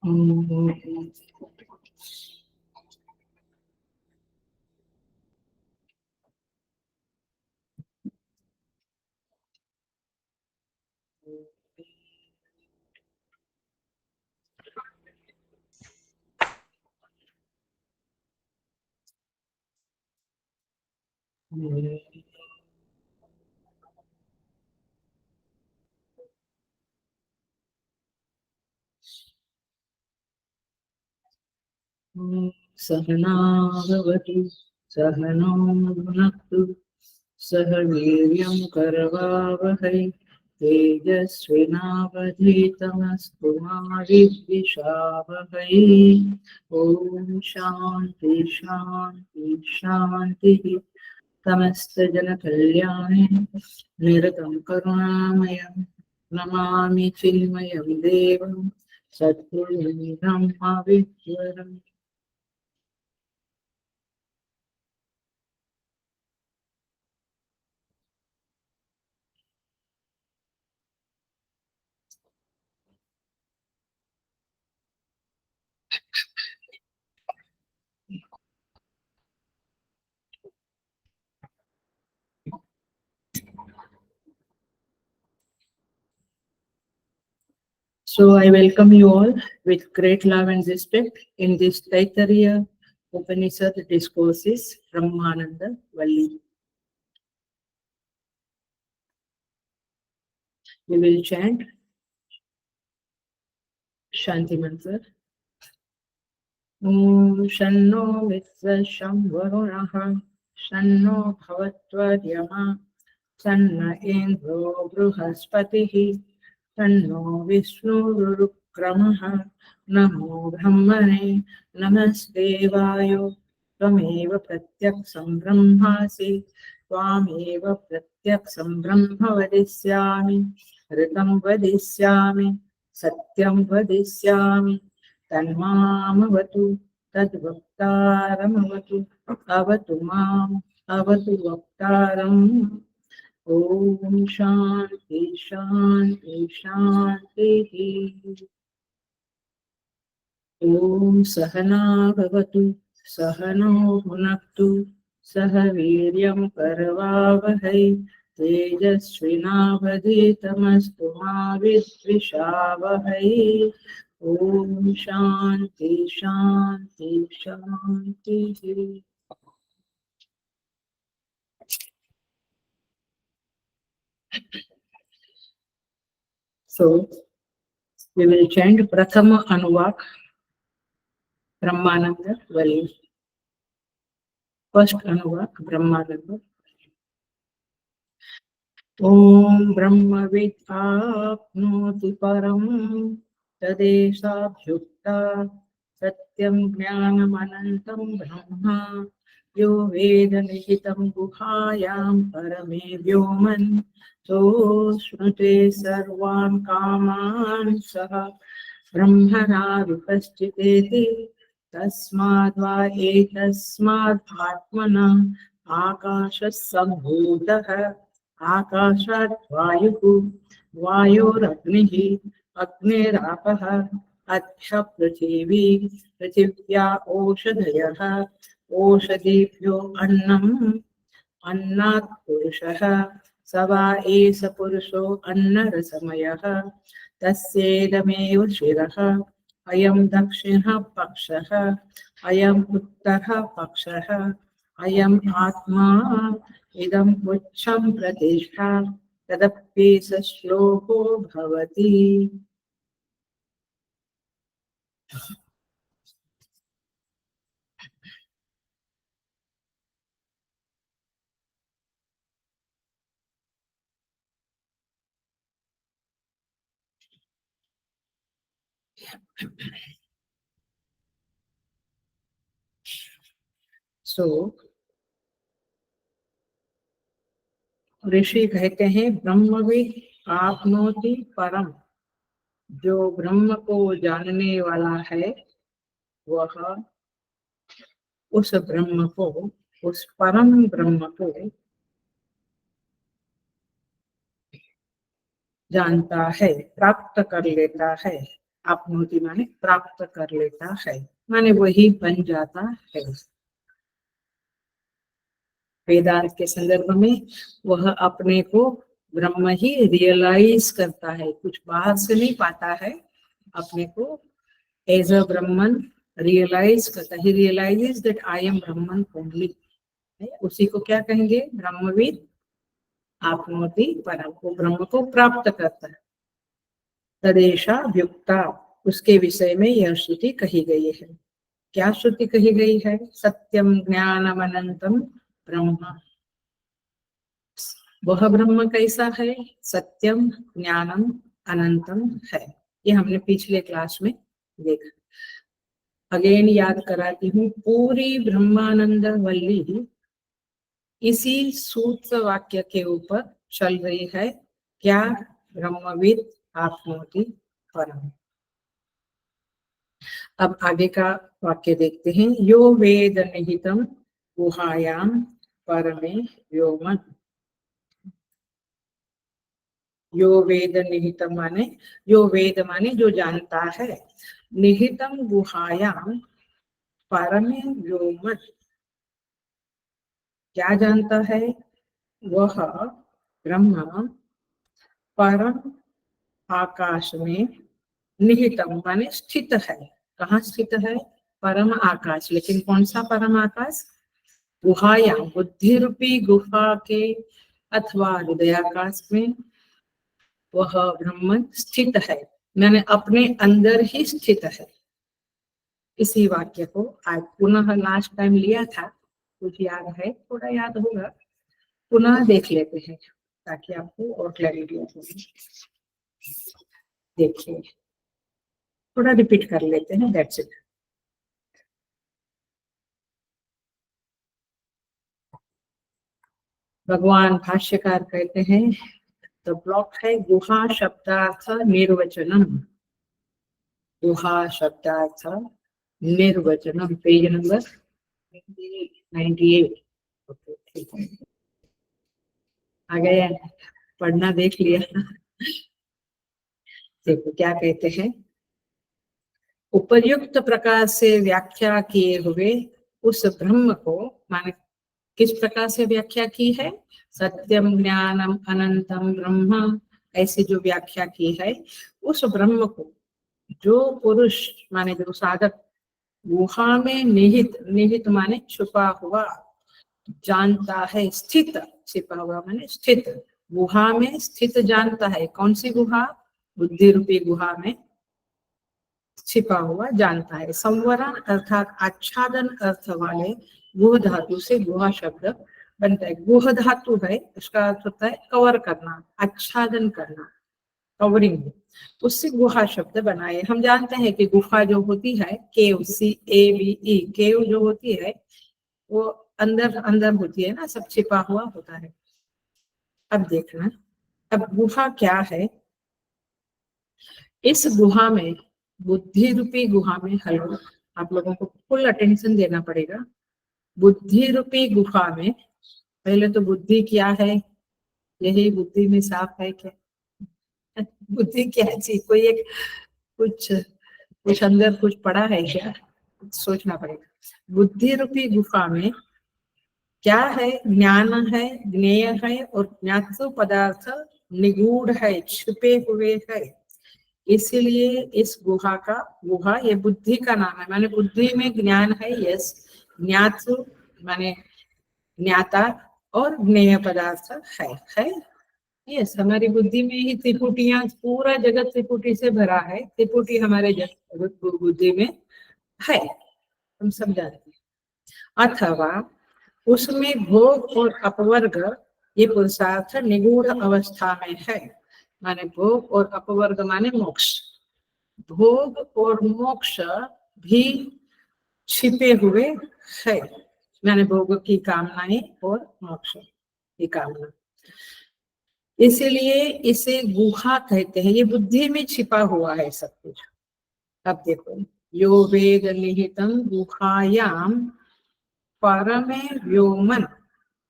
ॐ सहना भवतु सहनौ भुनक्तु सह वीर्यं करवावहै तेजस्विनावधीतमस्तु मा विद्विषावहै। ॐ शान्ति शान्ति शान्तिः। समस्तजनकल्याणे निरतं करुणामयं नमामि चिन्मयं देवं सद्गुरुं ब्रह्मविद्वरम्। So I welcome you all with great love and respect in this Taittiriya Upanishad discourses from Brahmananda Valli. We will chant Shanti Mantra. Om Shanno Mitra Shambharunaha Shanno Bhavatvayama Shanna Indro Bruhaspatihi Shanno Vishnu Namo Brahmane Namaste Tvameva Pratyaksam Brahmasi Tvameva Pratyaksam Brahma Vadisyami Ritam Vadisyami Satyam Vadisyami Tanmamavatu Tadvaktaramavatu Avatu Mam Avatu Vaktaram. Om Shanti Shanti Shanti. Om Sahana Bhavatu Sahano Bhunaktu Saha Viryam Karavavahai Tejasvinavadhitamastu ma Vidvishavahai. Om Shanti Shanti Shanti. So we will chant Prathama Anuvak Brahmananda Valli. First Anuvak Brahmananda. Om Brahmavid Apnoti Param Tadeshabhyukta Satyam Jnanam Anantam Brahma Yo Veda Nihitam Guhayam Parame Vyoman So Shnute Sarvan Kaman Saha Brahmana Vipaschiteti Tasmadva Etasmad Atmana Akashas Sambhutaha आकाशात् वायुः वायोरग्निः अग्निरापः अद्य पृथिवी पृथिव्या ओषधयः ओषधीभ्यो अन्नम् अन्नात् पुरुषः स वा एष पुरुषो अन्नरसमयः तस्येदमेव शिरः अयं दक्षिणः पक्षः अयम् उत्तरः पक्षः अयम् आत्मा इदं पुच्छं प्रतिष्ठा तदप्येष श्लोको भवति. So ऋषि कहते हैं ब्रह्मविद आपनोति परम, जो ब्रह्म को जानने वाला है वह उस ब्रह्म को, उस परम ब्रह्म को जानता है, प्राप्त कर लेता है. आपनोति माने प्राप्त कर लेता है, माने वही बन जाता है। वेदांत के संदर्भ में वह अपने को ब्रह्म ही रियलाइज करता है, कुछ बाहर से नहीं पाता है, अपने को एज अ ब्रह्मन रियलाइज करता है। Realises that I am Brahman only, उसी को क्या कहेंगे? ब्रह्मविद आपनोति परम, को ब्रह्म को प्राप्त करता है। तदेशा व्युक्ता, उसके विषय में यह श्रुति कही गई है। क्या श्रुति कही गई है? सत्यम ज्ञानम अनंतम ब्रह्म। वह ब्रह्म कैसा है? सत्यम ज्ञानम अनंतम है। ये हमने पिछले क्लास में देखा। अगेन याद कराती हूँ, पूरी ब्रह्मानंद वल्ली इसी सूत्र वाक्य के ऊपर चल रही है। क्या? ब्रह्मविद आपनोति परम। अब आगे का वाक्य देखते हैं। यो वेद निहितम गुहायाम परमे व्योमन। यो वेद निहितम माने, यो वेद माने जो जानता है, निहितम गुहायाम परमे व्योमन, क्या जानता है? वह ब्रह्म परम आकाश में निहितम माने स्थित है। कहाँ स्थित है? परम आकाश। लेकिन कौन सा परम आकाश? गुहायाम, बुद्धि रूपी गुफा के अथवा हृदयाकाश में वह ब्रह्म स्थित है, मैंने अपने अंदर ही स्थित है। इसी वाक्य को आज पुनः लास्ट टाइम लिया था, कुछ याद है, थोड़ा याद होगा, पुनः देख लेते हैं ताकि आपको और क्लैरिटी हो। देखिए, थोड़ा रिपीट कर लेते हैं, दैट्स इट। भगवान भाष्यकार कहते हैं, द ब्लॉक है गुहा शब्दार्थ निर्वचनम। गुहा शब्दार्थ निर्वचनम, पेज नंबर 98। ओके, ठीक है, आ गया, पढ़ना देख लिया। देखो क्या कहते हैं। उपर्युक्त प्रकार से व्याख्या किए हुए उस ब्रह्म को, माने किस प्रकार से व्याख्या की है? सत्यम ज्ञानम अनंतम ब्रह्म, ऐसी जो व्याख्या की है, उस ब्रह्म को जो पुरुष माने जो साधक गुहा में निहित, निहित माने छुपा हुआ, जानता है, स्थित, छिपा हुआ माने स्थित, गुहा में स्थित जानता है। कौन सी गुहा? बुद्धि रूपी गुहा में छिपा हुआ जानता है। संवरण अर्थात आच्छादन अर्थ वाले गुह धातु से गुहा शब्द बनता है। गुह धातु है, उसका अर्थ होता है कवर करना, आच्छादन करना, कवरिंग, उससे गुहा शब्द बनाए। हम जानते हैं कि गुफा जो होती है, केव, CAVE, केव जो होती है वो अंदर अंदर होती है ना, सब छिपा हुआ होता है। अब देखना, अब गुहा क्या है? इस गुहा में, बुद्धि रूपी गुहा में, हेलो, आप लोगों को फुल अटेंशन देना पड़ेगा। बुद्धि रूपी गुफा में पहले तो बुद्धि क्या है? यही बुद्धि में साफ है क्या? बुद्धि क्या चीज? कोई एक कुछ अंदर कुछ पड़ा है क्या? सोचना पड़ेगा। बुद्धि रूपी गुफा में क्या है? ज्ञान है, ज्ञेय है, और ज्ञातृ पदार्थ निगूढ़ है, छुपे हुए है। इसीलिए इस गुहा का, गुहा ये बुद्धि का नाम है, माने बुद्धि में ज्ञान है, यस, ज्ञातृ माने ज्ञाता, और ज्ञेय पदार्थ है। यस, हमारी बुद्धि में ही त्रिपुटियां, पूरा जगत त्रिपुटी से भरा है, त्रिपुटी हमारे बुद्धि में है, हम सब जानते हैं। अथवा उसमें भोग और अपवर्ग, ये पुरुषार्थ निगूढ़ अवस्था में है, माने भोग और अपवर्ग माने मोक्ष, भोग और मोक्ष भी छिपे हुए है, माने भोग की कामनाएं और मोक्ष की कामना। इसीलिए इसे गुहा कहते हैं, ये बुद्धि में छिपा हुआ है सब कुछ। अब देखो, यो वेद निहितम गुहायाम परमे व्योमन।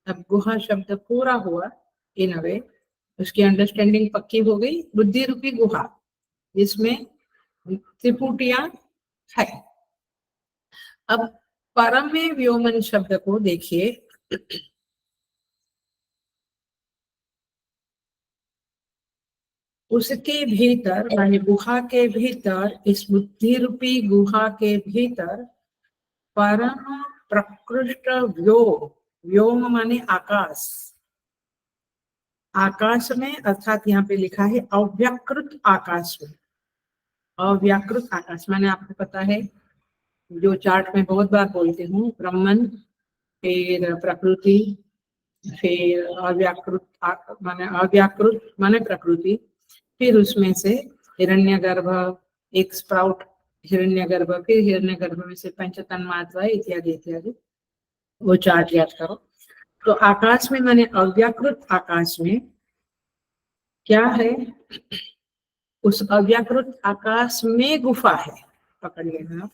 अब गुहा शब्द पूरा हुआ इन अवे, उसकी अंडरस्टैंडिंग पक्की हो गई। बुद्धि रूपी गुहा जिसमें त्रिपुटियां है। अब परम में व्योमन शब्द को देखिए, उसके भीतर माने गुहा के भीतर, इस बुद्धि रूपी गुहा के भीतर परम प्रकृष्ट व्योम, व्योम माने आकाश, आकाश में अर्थात यहाँ पे लिखा है अव्याकृत आकाश में, अव्याकृत आकाश माने आपको पता है जो चार्ट में बहुत बार बोलती हूँ, ब्रह्मन, फिर प्रकृति, फिर अव्याकृत माने अव्याकृत माने प्रकृति, फिर उसमें से हिरण्यगर्भ, एक स्प्राउट हिरण्यगर्भ, फिर हिरण्यगर्भ में से पंचतन्मात्रा इत्यादि इत्यादि, वो चार्ट याद करो। तो आकाश में माने अव्याकृत आकाश में क्या है, उस अव्याकृत आकाश में गुफा है, पकड़ लेना,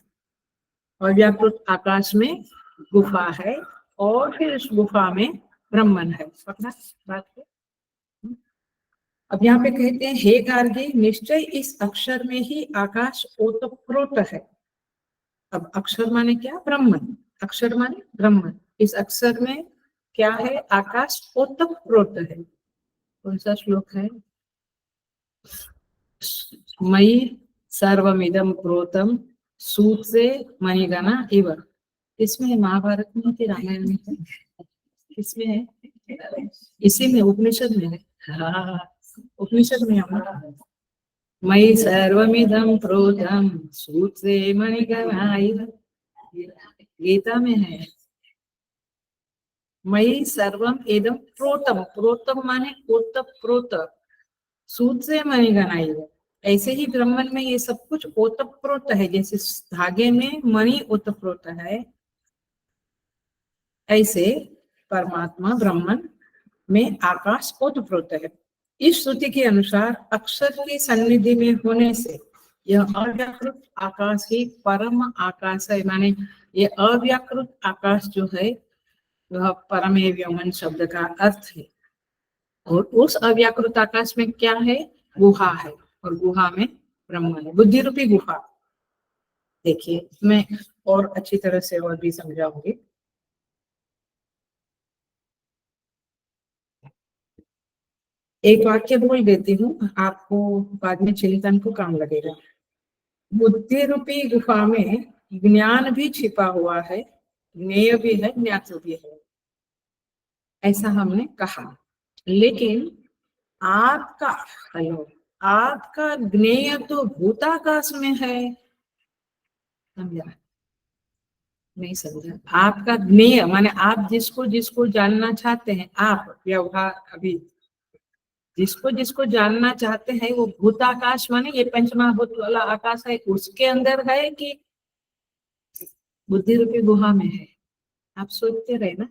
अव्याकृत आकाश में गुफा है और फिर उस गुफा में ब्रह्मन है, पकड़ा बात को। अब यहाँ पे कहते हैं हे गार्गी, निश्चय इस अक्षर में ही आकाश ओतप्रोत है। अब अक्षर माने क्या, ब्रह्मन, अक्षर माने ब्रह्मन, इस अक्षर में क्या है, आकाश ओतप्रोत है। कौन सा श्लोक है, मयि सर्वमिदं प्रोतम सूत्रे मणिगणा इव, इसमें महाभारत में कि रामायण में है, किसमें है, इसी में उपनिषद में है, हाँ उपनिषद में हमारा, मयि सर्वमिदं प्रोतम सूत्रे मणिगणा इव, गीता में है, मयि सर्वम इदं प्रोतम, प्रोतम माने ओतप्रोत, सूत्रे मणिगणा इव, ऐसे ही ब्रह्मन में ये सब कुछ ओतप्रोत है, जैसे धागे में मणि ओतप्रोत है, ऐसे परमात्मा ब्रह्मन में आकाश ओतप्रोत है। इस श्रुति के अनुसार अक्षर की सन्निधि में होने से यह अव्याकृत आकाश ही परम आकाश है, माने ये अव्याकृत आकाश जो है वह परमे व्योमन शब्द का अर्थ है। और उस अव्याकृत आकाश में क्या है, गुहा है, और गुहा में ब्रह्मन है, बुद्धि रूपी गुहा। देखिए मैं और अच्छी तरह से और भी समझाऊंगी। एक वाक्य बोल देती हूँ, आपको बाद में चिंतन को काम लगेगा। बुद्धि रूपी गुफा में ज्ञान भी छिपा हुआ है, ज्ञेय भी है, ज्ञात भी है, ऐसा हमने कहा। लेकिन आपका, हेलो, आपका ज्ञेय तो भूताकाश में है, समझा, नहीं समझा, आपका ज्ञेय माने आप जिसको जिसको जानना चाहते हैं, आप व्यवहार अभी जिसको जिसको जानना चाहते हैं वो भूताकाश माने ये पंचमहाभूत वाला आकाश है, उसके अंदर है कि बुद्धि रूपी गुहा में है, आप सोचते रहे ना,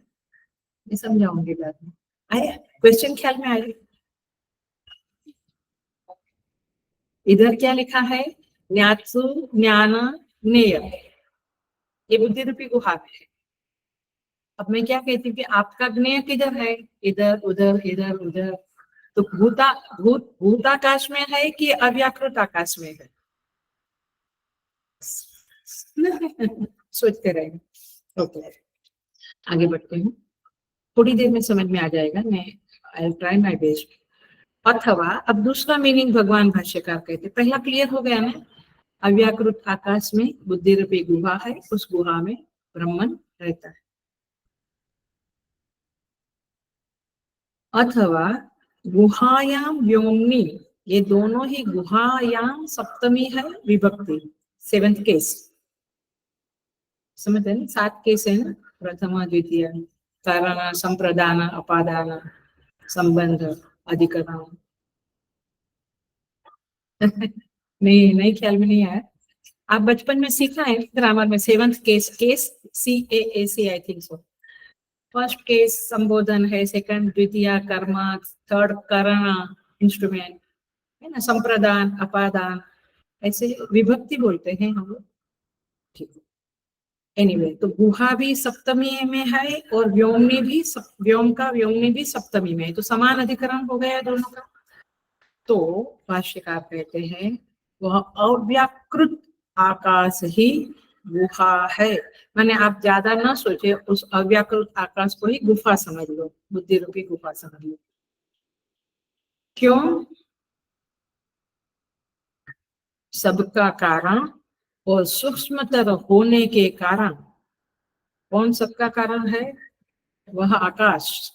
मैं समझाऊंगी बाद में। आया क्वेश्चन ख्याल में आया, इधर क्या लिखा है, ज्ञातु ज्ञान ज्ञेय, ये बुद्धि रूपी गुहा में है। अब मैं क्या कहती हूँ कि आपका ज्ञेय किधर है, इधर उधर इधर उधर, तो भूताकाश में है कि अव्याकृत आकाश में है, सोचते रहे। ओके आगे बढ़ते हैं, थोड़ी देर में समझ में आ जाएगा, मैं आई ट्राई माय बेस्ट। अथवा अब दूसरा मीनिंग भगवान भाष्यकार कहते, पहला क्लियर हो गया ना, अव्याकृत आकाश में बुद्धि रूपी गुहा है, उस गुहा में ब्रह्मन रहता है। अथवा गुहायाम व्योमनी, ये दोनों ही गुहायाम सप्तमी है विभक्ति, सेवेंथ केस, समझते हैं 7 केस है ना, प्रथम द्वितीय, कारण संप्रदान अपादान संबंध अधिकरण। नहीं नहीं ख्याल में नहीं आया, आप बचपन में सीखा है ग्रामर में, seventh case, case CAAC I think so, first case संबोधन है, सेकंड द्वितीय कर्म, थर्ड करण इंस्ट्रूमेंट है ना, संप्रदान अपादान, ऐसे विभक्ति बोलते हैं हम लोग, ठीक है। एनीवे तो गुहा भी सप्तमी में है और व्योमनी भी व्योम का व्योमनी भी सप्तमी में है, तो समान अधिकरण हो गया दोनों का। तो भाष्यकार कहते हैं वह अव्याकृत आकाश ही गुफा है। माने आप ज्यादा ना सोचे, उस अव्याकृत आकाश को ही गुफा समझ लो, बुद्धि रूपी गुफा समझ लो। क्यों? सबका कारण और सूक्ष्मतर होने के कारण। कौन सबका कारण है? वह आकाश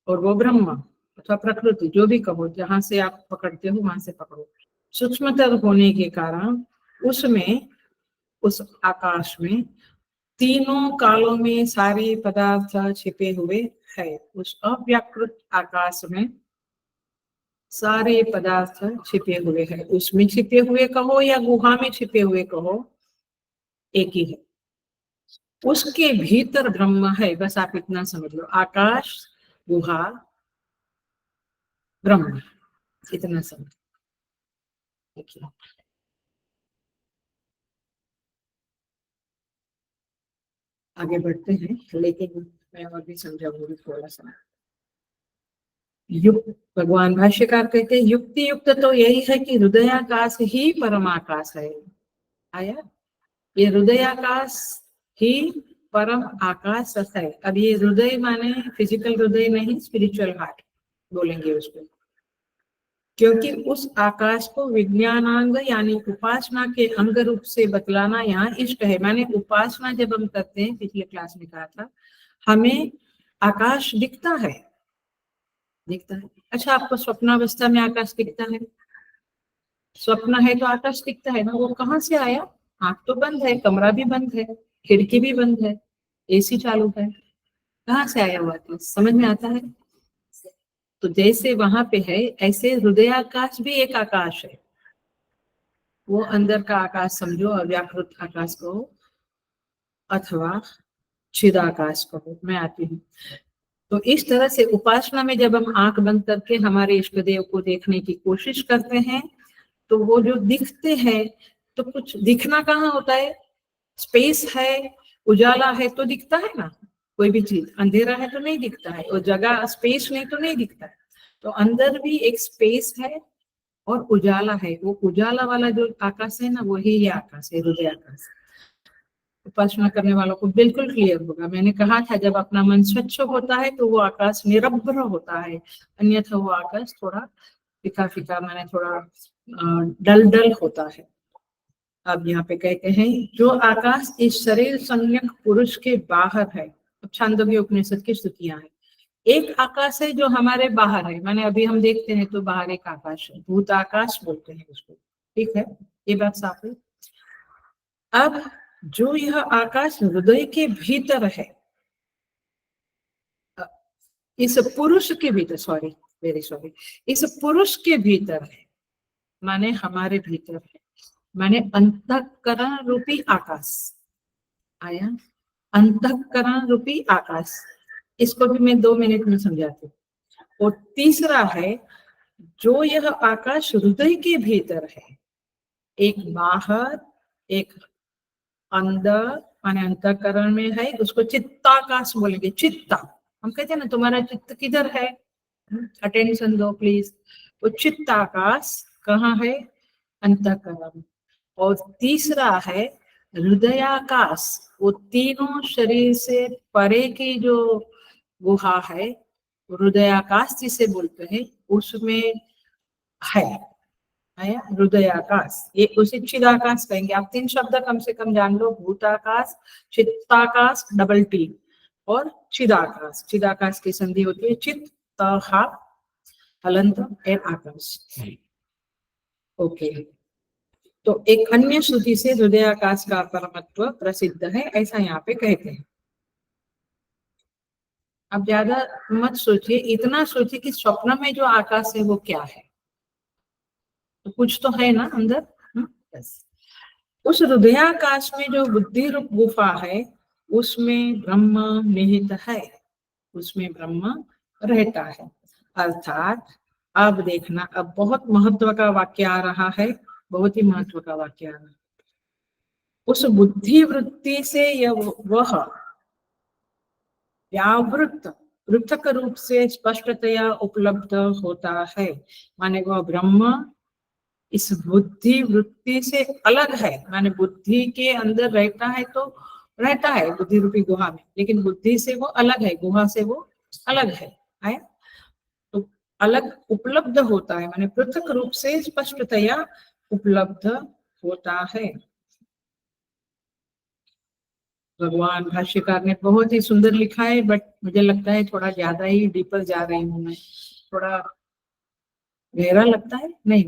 और वो ब्रह्म अथवा प्रकृति, जो भी कहो, जहां से आप पकड़ते हो वहां से पकड़ो। सूक्ष्मतर होने के कारण उसमें, उस आकाश में तीनों कालों में सारे पदार्थ छिपे हुए है। उस अव्याकृत आकाश में सारे पदार्थ छिपे हुए हैं। उसमें छिपे हुए कहो या गुहा में छिपे हुए कहो, एक ही है। उसके भीतर ब्रह्म है, बस आप इतना समझ लो। आकाश, गुहा, ब्रह्म, इतना समझ। देखिए, आगे बढ़ते हैं, लेकिन मैं और भी समझाऊंगी थोड़ा सा। युक्त, भगवान भाष्यकार कहते हैं युक्ति युक्त तो यही है कि हृदयाकाश ही परमाकाश है। आया? ये हृदयाकाश ही परम आकाश है। अब ये हृदय माने फिजिकल हृदय नहीं, स्पिरिचुअल हार्ट बोलेंगे उसको। क्योंकि उस आकाश को विज्ञानांग यानी उपासना के अंग रूप से बतलाना यहाँ इष्ट है। माने उपासना जब हम करते हैं, पिछले क्लास में कहा था, हमें आकाश दिखता है, दिखता है। अच्छा, आपको स्वप्नावस्था में आकाश दिखता है? स्वप्न है तो आकाश दिखता है ना। वो कहाँ से आया? आंख तो बंद है, कमरा भी बंद है, खिड़की भी बंद है, एसी चालू है, कहाँ से आया हुआ आकाश? समझ में आता है? तो जैसे वहां पे है, ऐसे हृदयाकाश भी एक आकाश है। वो अंदर का आकाश समझो, अव्याकृत आकाश को, अथवा चिदाकाश को। मैं आती हूँ। तो इस तरह से उपासना में जब हम आंख बंद करके हमारे इष्ट देव को देखने की कोशिश करते हैं, तो वो जो दिखते हैं, तो कुछ दिखना कहाँ होता है? स्पेस है, उजाला है तो दिखता है ना। कोई भी चीज, अंधेरा है तो नहीं दिखता है, और जगह स्पेस नहीं तो नहीं दिखता है। तो अंदर भी एक स्पेस है और उजाला है। वो उजाला वाला जो आकाश है ना, वही ये आकाश है, हृदय आकाश। उपासना करने वालों को बिल्कुल क्लियर होगा। मैंने कहा था, जब अपना मन स्वच्छ होता है तो वो आकाश निरभ्र होता है, अन्यथा वो आकाश थोड़ा फीका फीका, माने थोड़ा डल डल होता है। अब यहाँ पे कहते हैं जो आकाश इस शरीर संज्ञक पुरुष के बाहर है। अब छांदोग्य उपनिषद की स्तुतियां हैं। एक आकाश है जो हमारे बाहर है, माने अभी हम देखते हैं तो बाहर एक आकाश है, भूत आकाश बोलते हैं उसको। ठीक है, ये बात साफ है। अब जो यह आकाश हृदय के भीतर है, इस पुरुष के भीतर, सॉरी वेरी सॉरी, इस पुरुष के भीतर है, माने हमारे भीतर है, माने अंतःकरण रूपी आकाश। आया? अंतःकरण रूपी आकाश, इसको भी मैं 2 मिनट में समझाती हूँ। और तीसरा है, जो यह आकाश हृदय के भीतर है, एक बाहर एक अंदर, माने अंतःकरण में है, उसको चित्ताकाश बोलेंगे। चित्ता, हम कहते हैं ना तुम्हारा चित्त किधर है, अटेंशन दो प्लीज। वो चित्ताकाश कहाँ है? अंतःकरण। और तीसरा है हृदयाकाश, वो तीनों शरीर से परे की जो गुहा है, हृदयाकाश जिसे बोलते हैं, उसमें है। आया? हृदयाकाश, ये उसे चिदाकाश कहेंगे। आप 3 शब्द कम से कम जान लो, भूताकाश, चित्ताकाश, डबल टी, और चिदाकाश। चिदाकाश की संधि होती है चित्त, हलंत एंड आकाश। ओके। तो एक अन्य श्रुति से हृदयाकाश का परमत्व प्रसिद्ध है, ऐसा यहाँ पे कहते हैं। अब ज्यादा मत सोचिए, इतना सोचिए कि स्वप्न में जो आकाश है वो क्या है। तो कुछ तो है ना अंदर। बस उस हृदयाकाश में जो बुद्धि रूप गुफा है, उसमें ब्रह्म निहित है, उसमें ब्रह्म रहता है। अर्थात अब देखना, अब बहुत महत्व का वाक्य आ रहा है, बहुत ही महत्व का वाक्य आ रहा है। उस बुद्धि वृत्ति से यह वह व्यावृत पृथक रूप से स्पष्टतया उपलब्ध होता है, माने वह ब्रह्म इस बुद्धि वृत्ति से अलग है, माने बुद्धि के अंदर रहता है तो रहता है बुद्धि रूपी गुहा में, लेकिन बुद्धि से वो अलग है, गुहा से वो अलग है। आया? तो अलग उपलब्ध होता है, माने पृथक रूप से स्पष्टतया उपलब्ध होता है। भगवान भाष्यकार ने बहुत ही सुंदर लिखा है, बट मुझे लगता है थोड़ा ज्यादा ही डीपर जा रही हूँ मैं, थोड़ा गहरा लगता है नहीं।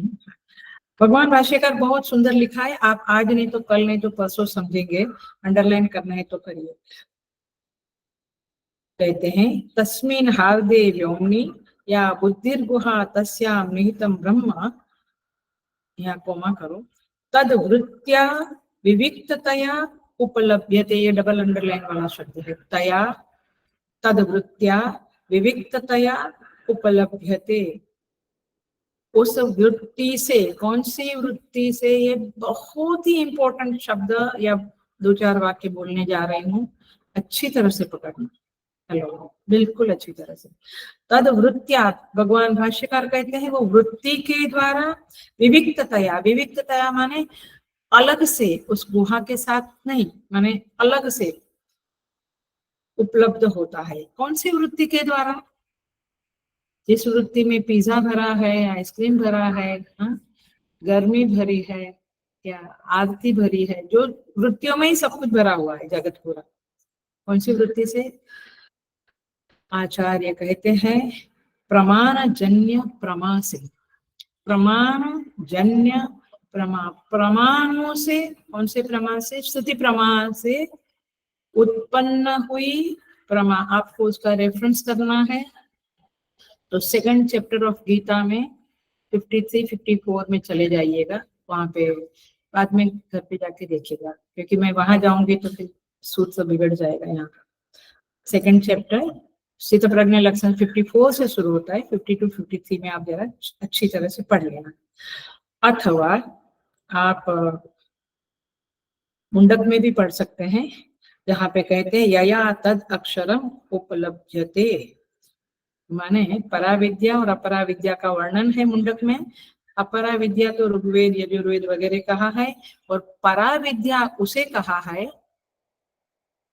भगवान भाष्यकार बहुत सुंदर लिखा है, आप आज नहीं तो कल नहीं तो परसों समझेंगे, अंडरलाइन करना है तो करिए। कहते हैं तस्मिन् हार्दे व्योम्नि या बुद्धिर्गुहा तस्याम निहितम ब्रह्म, यहाँ कोमा करो, तद वृत्त्या विविक्ततया उपलभ्यते, ये डबल अंडरलाइन वाला शब्द है, तया तद वृत्त्या विविक्ततया उपलभ्यते, उस वृत्ति से, कौन सी वृत्ति से, ये बहुत ही इंपॉर्टेंट शब्द या दो चार वाक्य बोलने जा रही हूँ, अच्छी तरह से पकड़ना। हेलो, बिल्कुल अच्छी तरह से। तद वृत्त्या, भगवान भाष्यकार कहते हैं वो वृत्ति के द्वारा विविक्ततया, विविक्ततया माने अलग से, उस गुहा के साथ नहीं, माने अलग से उपलब्ध होता है। कौन सी वृत्ति के द्वारा? जिस वृत्ति में पिज्जा भरा है, आइसक्रीम भरा है, हाँ, गर्मी भरी है या आरती भरी है, जो वृत्तियों में ही सब कुछ भरा हुआ है जगत पूरा, कौन सी वृत्ति से? आचार्य कहते हैं प्रमाण जन्य प्रमा से। प्रमाण जन्य प्रमा, प्रमाणों से, कौन से प्रमा से? श्रुति प्रमाण से उत्पन्न हुई प्रमा। आपको उसका रेफरेंस करना है तो सेकंड चैप्टर ऑफ गीता में 53-54 में चले जाइएगा, वहां पे बाद में घर पे जाके देखिएगा, क्योंकि मैं वहां जाऊंगी तो फिर सूत्र सब बिगड़ जाएगा। यहाँ सेकंड चैप्टर स्थित प्रज्ञ लक्षण 54 से शुरू होता है, 52-53 में आप जरा अच्छी तरह से पढ़ लेना, अथवा आप मुंडक में भी पढ़ सकते हैं, जहाँ पे कहते हैं यया तद अक्षरम उपलभ्यते, माने पराविद्या और अपराविद्या का वर्णन है मुंडक में। अपराविद्या तो ऋग्वेद यजुर्वेद वगैरह कहा है, और पराविद्या उसे कहा है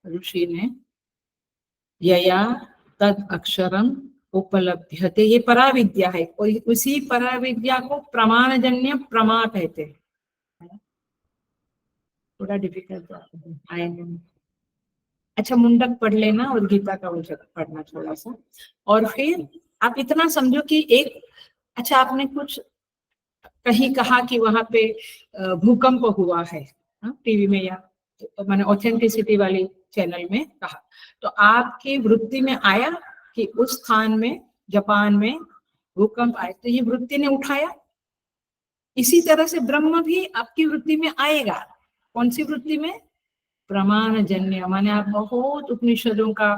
ऋषि ने, यया तद अक्षरम उपलभ्यते, ये पराविद्या है, और उसी पराविद्या को प्रमाणजन्य प्रमा कहते हैं। थोड़ा डिफिकल्ट आएंगे। अच्छा, मुंडक पढ़ लेना और गीता का उल्टा पढ़ना थोड़ा सा, और फिर आप इतना समझो कि एक, अच्छा आपने कुछ कहीं कहा कि वहां पे भूकंप हुआ है, टीवी में या तो मैंने ऑथेंटिसिटी वाली चैनल में कहा, तो आपकी वृत्ति में आया कि उस स्थान में जापान में भूकंप आए, तो ये वृत्ति ने उठाया। इसी तरह से ब्रह्म भी आपकी वृत्ति में आएगा। कौन सी वृत्ति में? प्रमाण जन्य, माने आप बहुत उपनिषदों का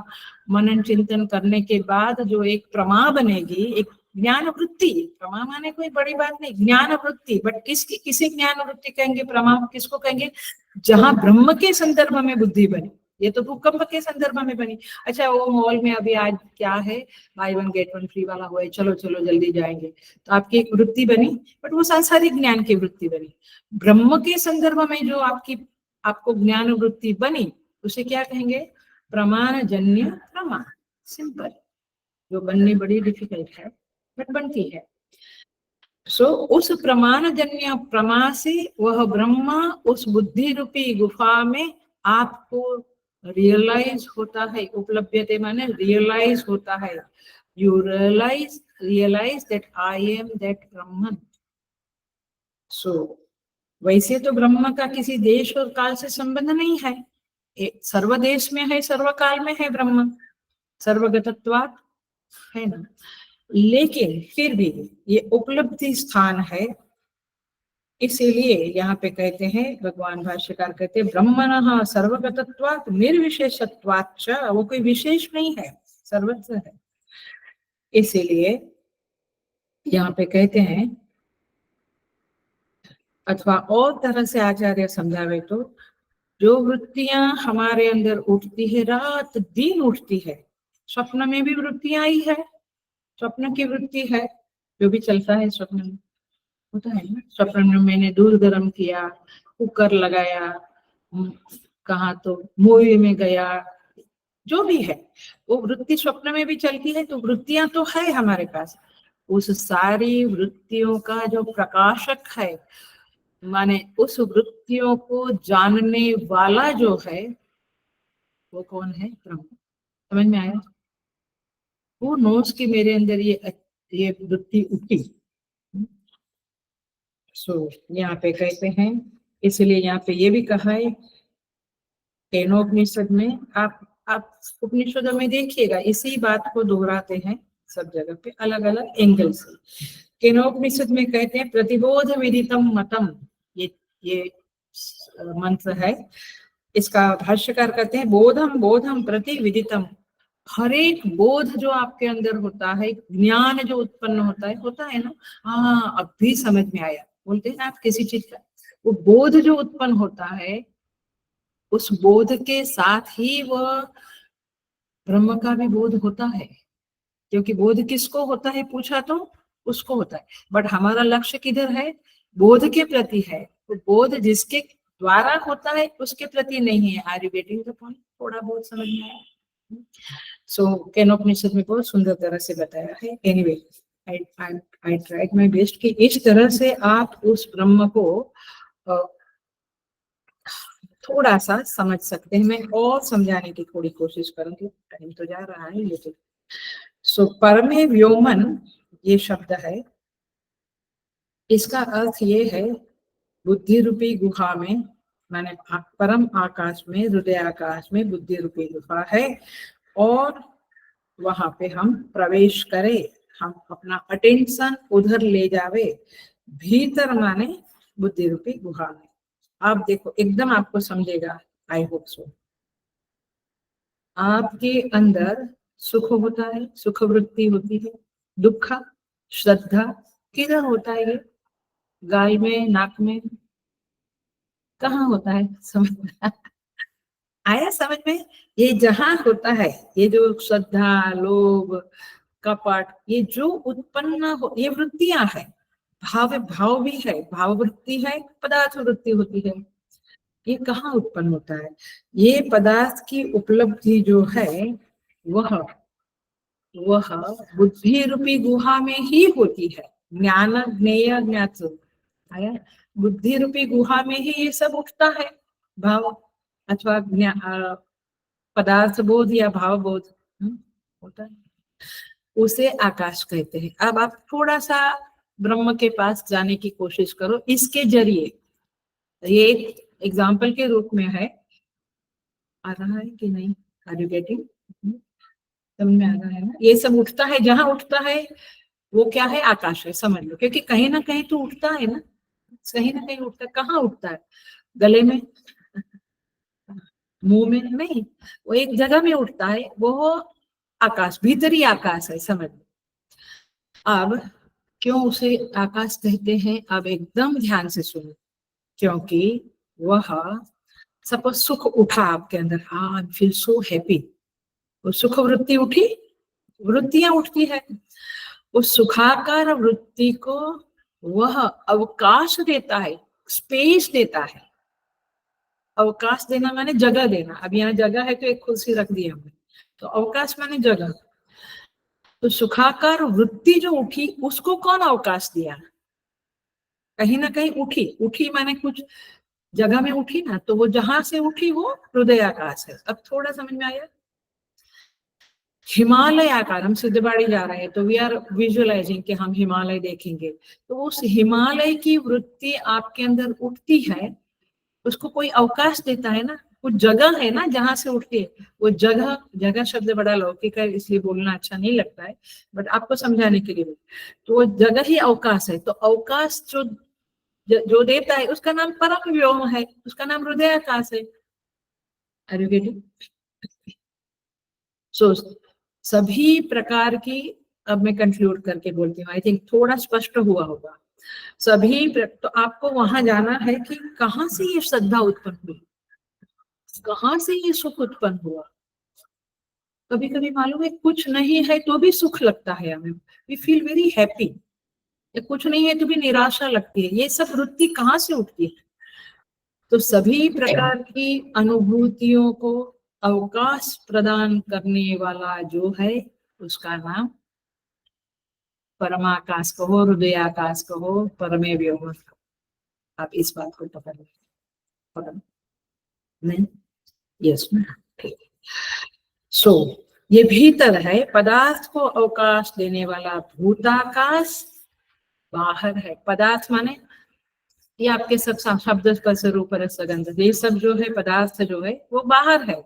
मनन चिंतन करने के बाद जो एक प्रमा बनेगी, एक ज्ञान वृत्ति, प्रमा माने कोई बड़ी बात नहीं, ज्ञान वृत्ति, बट किसकी, किसे ज्ञान वृत्ति कहेंगे, प्रमा किसको कहेंगे? जहां ब्रह्म के संदर्भ में बुद्धि बनी, ये तो भूकंप के संदर्भ में बनी। अच्छा, वो मॉल में अभी आज क्या है, by one get one free वाला हुआ है, चलो चलो जल्दी जाएंगे, तो आपकी एक वृत्ति बनी, बट वो सांसारिक ज्ञान की वृत्ति बनी। ब्रह्म के संदर्भ में जो आपको ज्ञान वृत्ति बनी, उसे क्या कहेंगे? प्रमाण जन्य प्रमा। सिंपल, जो बननी बड़ी डिफिकल्ट है बट बनती है। सो उस प्रमाण जन्य प्रमा से वह ब्रह्मा उस बुद्धि रूपी गुफा में आपको रियलाइज होता है। उपलब्धते माने रियलाइज होता है। You realise that I am that Brahman. So वैसे तो ब्रह्म का किसी देश और काल से संबंध नहीं है, सर्वदेश में है, सर्वकाल में है ब्रह्म, सर्वगतत्वात् है ना, लेकिन फिर भी ये उपलब्धि स्थान है। इसीलिए यहाँ पे कहते हैं, भगवान भाष्यकार कहते हैं ब्रह्मणः सर्वगतत्वात् निर्विशेषत्वाच्च, वो कोई विशेष नहीं है, सर्वत्र है। इसीलिए यहाँ पे कहते हैं, अथवा और तरह से आचार्य समझावे तो, जो वृत्तियां हमारे अंदर उठती है, रात दिन उठती है, स्वप्न में भी वृत्तियां आई है, स्वप्न की वृत्ति है, जो भी चलता है स्वप्न में, होता है ना। स्वप्न में मैंने दूध गर्म किया, कुकर लगाया, कहा तो मूवी में गया, जो भी है वो वृत्ति स्वप्न में भी चलती है। तो वृत्तियां तो है हमारे पास, उस सारी वृत्तियों का जो प्रकाशक है, माने उस वृत्तियों को जानने वाला जो है वो कौन है? ब्रह्म। समझ में आया? वो नोट्स की मेरे अंदर ये वृत्ति उठी। सो यहाँ पे कहते हैं, इसलिए यहाँ पे ये भी कहा है केनोपनिषद में, आप उपनिषदों में देखिएगा इसी बात को दोहराते हैं सब जगह पे अलग अलग एंगल से। केनोपनिषद में कहते हैं प्रतिबोध विदितम मतम, ये मंत्र है। इसका भाष्यकार कहते हैं बोधम बोधम प्रति विदितम, हर एक बोध जो आपके अंदर होता है, ज्ञान जो उत्पन्न होता है ना, हाँ अब भी समझ में आया, बोलते हैं ना आप किसी चीज का, वो बोध जो उत्पन्न होता है, उस बोध के साथ ही वह ब्रह्म का भी बोध होता है। क्योंकि बोध किसको होता है पूछा तो उसको होता है, बट हमारा लक्ष्य किधर है? बोध के प्रति है। तो बोध जिसके द्वारा होता है उसके प्रति नहीं है। Are you getting the point? थोड़ा बहुत समझ में आया? सो केनोपनिषद में बहुत सुंदर तरह से बताया है। Anyway I tried my best कि इस तरह से आप उस ब्रह्म को थोड़ा सा समझ सकते हैं। मैं और समझाने की थोड़ी कोशिश करूंगी, टाइम तो जा रहा है ये तो। सो परमे व्योमन ये शब्द है, इसका अर्थ ये है बुद्धि रूपी गुहा में, माने परम आकाश में, हृदय आकाश में बुद्धि रूपी गुहा है, और वहां पे हम प्रवेश करें, हम अपना अटेंशन उधर ले जावे, भीतर माने बुद्धि रूपी गुहा में। आप देखो एकदम आपको समझेगा, आई होप सो। आपके अंदर सुख होता है, सुख वृत्ति होती है, दुख, श्रद्धा किधर होता है? ये गाल में, नाक में, कहाँ होता है? समझ आया समझ में? ये जहां होता है, ये जो श्रद्धा, लोभ, कपट, ये जो उत्पन्न हो, ये वृत्तियां है। भाव भी है, भाव वृत्ति है, पदार्थ वृत्ति होती है। ये कहाँ उत्पन्न होता है? ये पदार्थ की उपलब्धि जो है वह बुद्धि रूपी गुहा में ही होती है। ज्ञान ज्ञेय ज्ञात आया, बुद्धि रूपी गुहा में ही ये सब उठता है, भाव अथवा पदार्थ बोध या भाव बोध होता है, उसे आकाश कहते हैं। अब आप थोड़ा सा ब्रह्म के पास जाने की कोशिश करो इसके जरिए। ये एक एग्जाम्पल के रूप में है। आ रहा है कि नहीं? Are you getting? समझ में आ रहा है ना? ये सब उठता है, जहां उठता है वो क्या है? आकाश है, समझ लो। क्योंकि कहीं ना कहीं तो उठता है ना, कहीं ना कहीं उठता है। कहाँ उठता है? गले में, मुंह में नहीं, वो एक जगह में उठता है, वो आकाश, भीतरी आकाश है, समझ लो। अब क्यों उसे आकाश कहते हैं? अब एकदम ध्यान से सुनो। क्योंकि वह सपोज सुख उठा आपके अंदर, आई फील सो हैप्पी, वो सुख वृत्ति उठी, वृत्तियां उठती है, उस सुखाकार वृत्ति को वह अवकाश देता है, स्पेस देता है। अवकाश देना माने जगह देना। अब यहाँ जगह है तो एक कुर्सी रख दी हमने, तो अवकाश माने जगह। तो सुखाकार वृत्ति जो उठी उसको कौन अवकाश दिया? कहीं ना कहीं उठी, उठी माने कुछ जगह में उठी ना, तो वो जहां से उठी वो हृदय आकाश है। अब थोड़ा समझ में आया? हिमालय आकार, हम सिद्धबाड़ी जा रहे हैं तो वी आर विजुअलाइजिंग कि हम हिमालय देखेंगे, तो उस हिमालय की वृत्ति आपके अंदर उठती है, उसको कोई अवकाश देता है ना, कुछ जगह है ना जहां से उठती है। वो जगह, जगह शब्द बड़ा लौकिक है इसलिए बोलना अच्छा नहीं लगता है, बट आपको समझाने के लिए, तो वो जगह ही अवकाश है। तो अवकाश जो देता है उसका नाम परम व्योम है, उसका नाम हृदय आकाश है। Are you getting? सो सभी प्रकार की, अब मैं कंक्लूड करके बोलती हूँ, आई थिंक थोड़ा स्पष्ट हुआ होगा। तो आपको वहां जाना है कि कहाँ से ये श्रद्धा उत्पन्न हुई, कहाँ से ये सुख उत्पन्न हुआ। कभी कभी मालूम है कुछ नहीं है तो भी सुख लगता है हमें, वी फील वेरी हैप्पी। या कुछ नहीं है तो भी निराशा लगती है। ये सब वृत्ति कहाँ से उठती है? तो सभी प्रकार की अनुभूतियों को अवकाश प्रदान करने वाला जो है उसका नाम परमाकाश कहो, हृदयाकाश कहो, परमे व्योम। आप इस बात को पकड़ नहीं? यस मैम, ठीक। सो ये भीतर है, पदार्थ को अवकाश देने वाला भूताकाश बाहर है। पदार्थ माने ये आपके सब शब्द स्पर्श रूप रस गंध, ये सब जो है पदार्थ जो है वो बाहर है,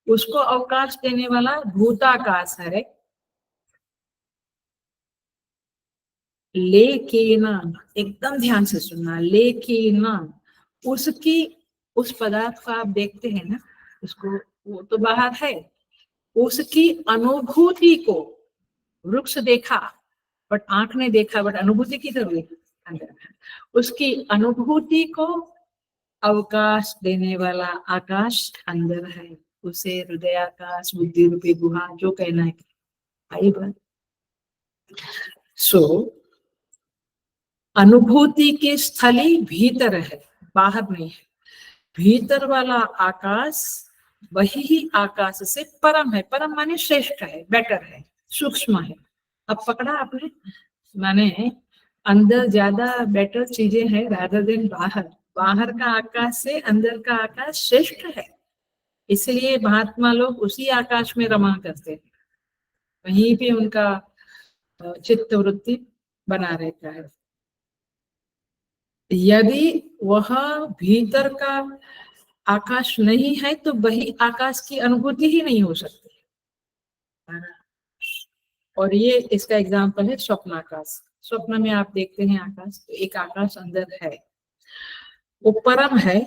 उसको अवकाश देने वाला भूताकाश है। लेकिन एकदम ध्यान से सुनना, लेकिन उसकी, उस पदार्थ को आप देखते हैं ना, उसको, वो तो बाहर है, उसकी अनुभूति को, वृक्ष देखा बट आंख ने देखा, बट अनुभूति किधर हुई? अंदर। उसकी अनुभूति को अवकाश देने वाला आकाश अंदर है, उसे हृदयाकाश, बुद्धि रूपी गुहा जो कहना है। आई बात? सो अनुभूति की स्थली भीतर है, बाहर नहीं है। भीतर वाला आकाश वही आकाश से परम है। परम माने श्रेष्ठ है, बेटर है, सूक्ष्म है। अब पकड़ा आपने? माने अंदर ज्यादा बेटर चीजें हैं रादर देन बाहर। बाहर का आकाश से अंदर का आकाश श्रेष्ठ है, इसलिए महात्मा लोग उसी आकाश में रमा करते हैं, वहीं पे उनका चित्त वृत्ति बना रहता है। यदि वह भीतर का आकाश नहीं है तो वही आकाश की अनुभूति ही नहीं हो सकती। और ये इसका एग्जाम्पल है स्वप्न आकाश। स्वप्न में आप देखते हैं आकाश, तो एक आकाश अंदर है, वो परम है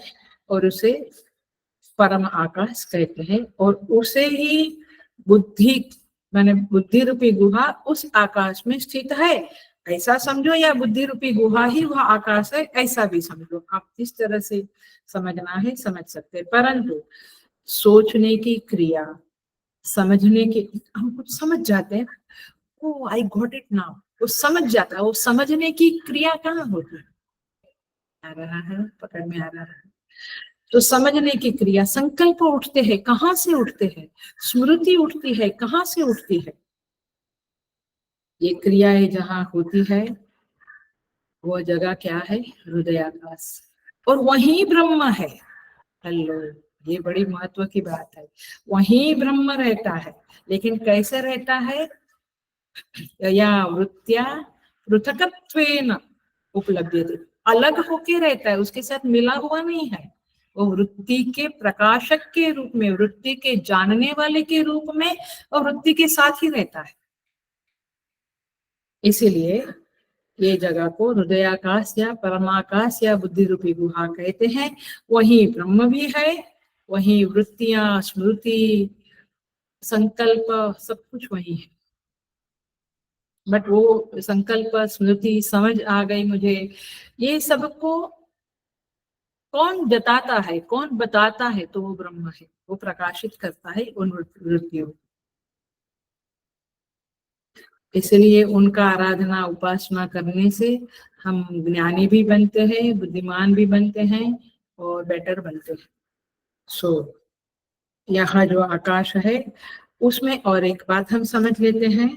और उसे परम आकाश कहते हैं। और उसे ही बुद्धि माने बुद्धि रूपी गुहा उस आकाश में स्थित है, ऐसा समझो, या बुद्धि रूपी गुहा ही वह आकाश है, ऐसा भी समझो। आप इस तरह से समझना है, समझ सकते हैं। परंतु सोचने की क्रिया, समझने की, हम कुछ समझ जाते हैं, ओ आई गॉट इट नाउ, वो समझ जाता है। वो समझने की क्रिया कहाँ होती है? आ रहा है, पकड़ में आ रहा है? तो समझने की क्रिया, संकल्प उठते हैं, कहाँ से उठते हैं? स्मृति उठती है, कहाँ से उठती है? ये क्रियाएं जहाँ होती है वो जगह क्या है? हृदयाकाश। और वही ब्रह्म है। हेलो, ये बड़ी महत्व की बात है। वही ब्रह्म रहता है, लेकिन कैसे रहता है? या वृत्त्या पृथकत्वेन उपलब्ध्यते, अलग होके रहता है, उसके साथ मिला हुआ नहीं है। वो वृत्ति के प्रकाशक के रूप में, वृत्ति के जानने वाले के रूप में, और वृत्ति के साथ ही रहता है। इसीलिए ये जगह को हृदयाकाश या परमाकाश या बुद्धि रूपी गुहा कहते हैं। वही ब्रह्म भी है, वही वृत्तियां, स्मृति, संकल्प, सब कुछ वही है। बट वो संकल्प, स्मृति समझ आ गई मुझे, ये सबको कौन जताता है, कौन बताता है? तो वो ब्रह्म है, वो प्रकाशित करता है उन वृत्तियों। इसलिए उनका आराधना, उपासना करने से हम ज्ञानी भी बनते हैं, बुद्धिमान भी बनते हैं और बेटर बनते हैं। सो यहाँ जो आकाश है उसमें और एक बात हम समझ लेते हैं,